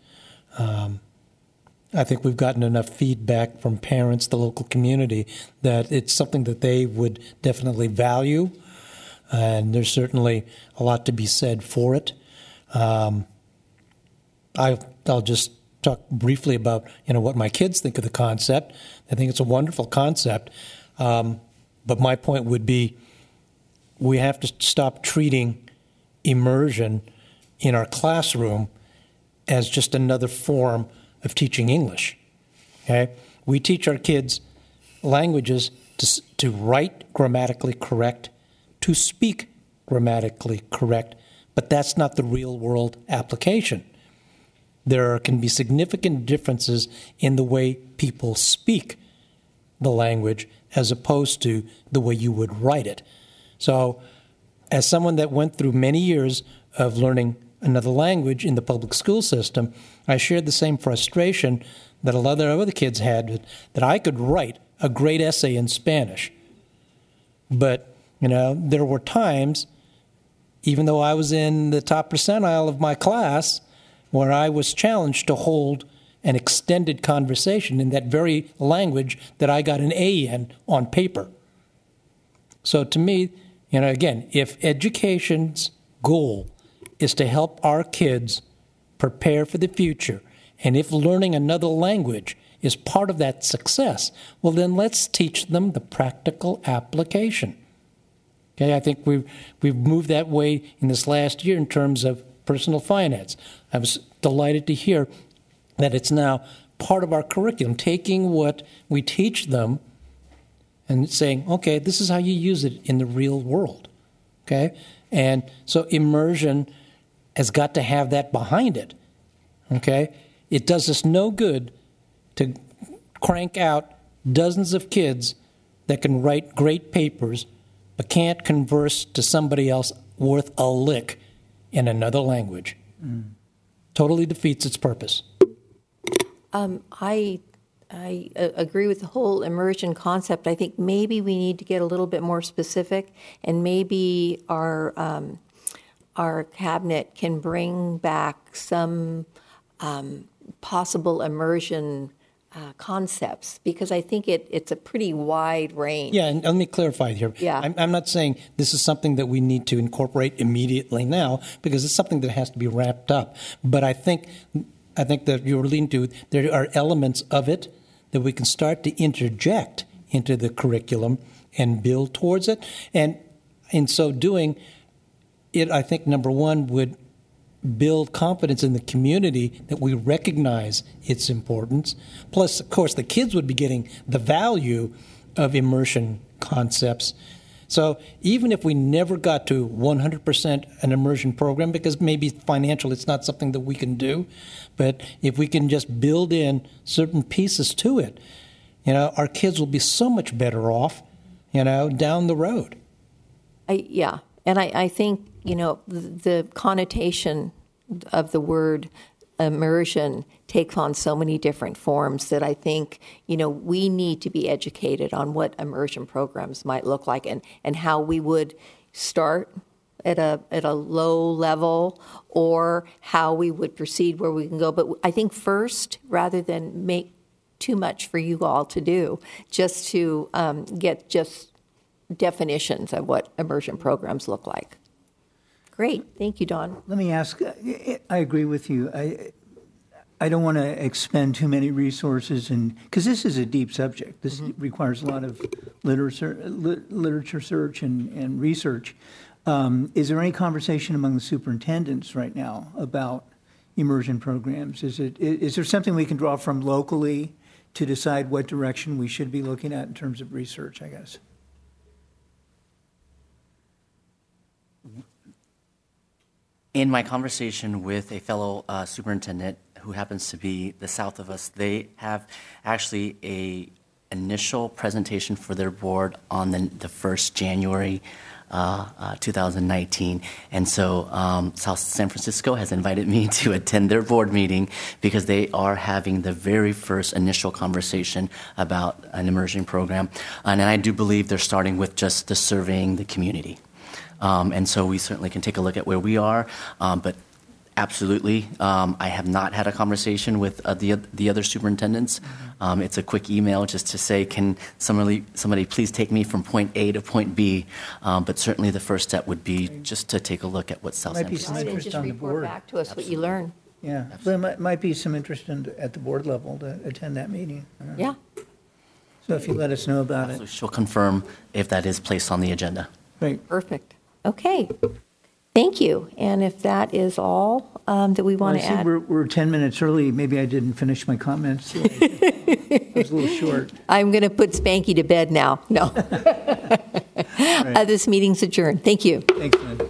I think we've gotten enough feedback from parents, the local community, that it's something that they would definitely value, and there's certainly a lot to be said for it. I'll just talk briefly about what my kids think of the concept. I think it's a wonderful concept, but my point would be we have to stop treating immersion in our classroom as just another form of teaching English. Okay, we teach our kids languages to write grammatically correct, to speak grammatically correct, but that's not the real world application. There can be significant differences in the way people speak the language as opposed to the way you would write it. So, as someone that went through many years of learning another language in the public school system, I shared the same frustration that a lot of other kids had, that I could write a great essay in Spanish. But, there were times, even though I was in the top percentile of my class, where I was challenged to hold an extended conversation in that very language that I got an A in on paper. So to me, again, if education's goal is to help our kids prepare for the future, and if learning another language is part of that success, well, then let's teach them the practical application. Okay, I think we've moved that way in this last year in terms of personal finance. I was delighted to hear that it's now part of our curriculum, taking what we teach them and saying, okay, this is how you use it in the real world. Okay? And so immersion has got to have that behind it. Okay? It does us no good to crank out dozens of kids that can write great papers but can't converse to somebody else worth a lick in another language. Totally defeats its purpose. I agree with the whole immersion concept. I think maybe we need to get a little bit more specific, and maybe our cabinet can bring back some possible immersion concepts, because I think it's a pretty wide range. Yeah, and let me clarify here. Yeah. I'm not saying this is something that we need to incorporate immediately now, because it's something that has to be wrapped up. But I think that you're leading to, there are elements of it that we can start to interject into the curriculum and build towards it. And in so doing, it, I think, number one, would build confidence in the community that we recognize its importance. Plus, of course, the kids would be getting the value of immersion concepts. So even if we never got to 100% an immersion program, because maybe financially it's not something that we can do, but if we can just build in certain pieces to it, our kids will be so much better off, down the road. Yeah, and I think, the connotation of the word immersion takes on so many different forms that I think, we need to be educated on what immersion programs might look like and how we would start at a low level, or how we would proceed, where we can go. But I think first, rather than make too much for you all to do, just to get just definitions of what immersion programs look like. Great. Thank you, Dawn. Let me ask, I agree with you. I don't want to expend too many resources, because this is a deep subject. This requires a lot of literature search and research. Is there any conversation among the superintendents right now about immersion programs? Is there something we can draw from locally to decide what direction we should be looking at in terms of research, I guess? In my conversation with a fellow superintendent who happens to be the south of us, they have actually a initial presentation for their board on the 1st January 2019. And so South San Francisco has invited me to attend their board meeting because they are having the very first initial conversation about an immersion program. And I do believe they're starting with just the surveying the community. And so we certainly can take a look at where we are, but absolutely, I have not had a conversation with the other superintendents. It's a quick email just to say, can somebody please take me from point A to point B? But certainly the first step would be just to take a look at what South San Francisco. Might be some interest on the board. Back to us what you learn. Yeah, there might be some interest at the board level to attend that meeting. Yeah. So if you let us know about it. She'll confirm if that is placed on the agenda. Great. Perfect. Okay. Thank you. And if that is all that we want to add. We're 10 minutes early. Maybe I didn't finish my comments. I was a little short. I'm going to put Spanky to bed now. No. Right. This meeting's adjourned. Thank you. Thanks, man.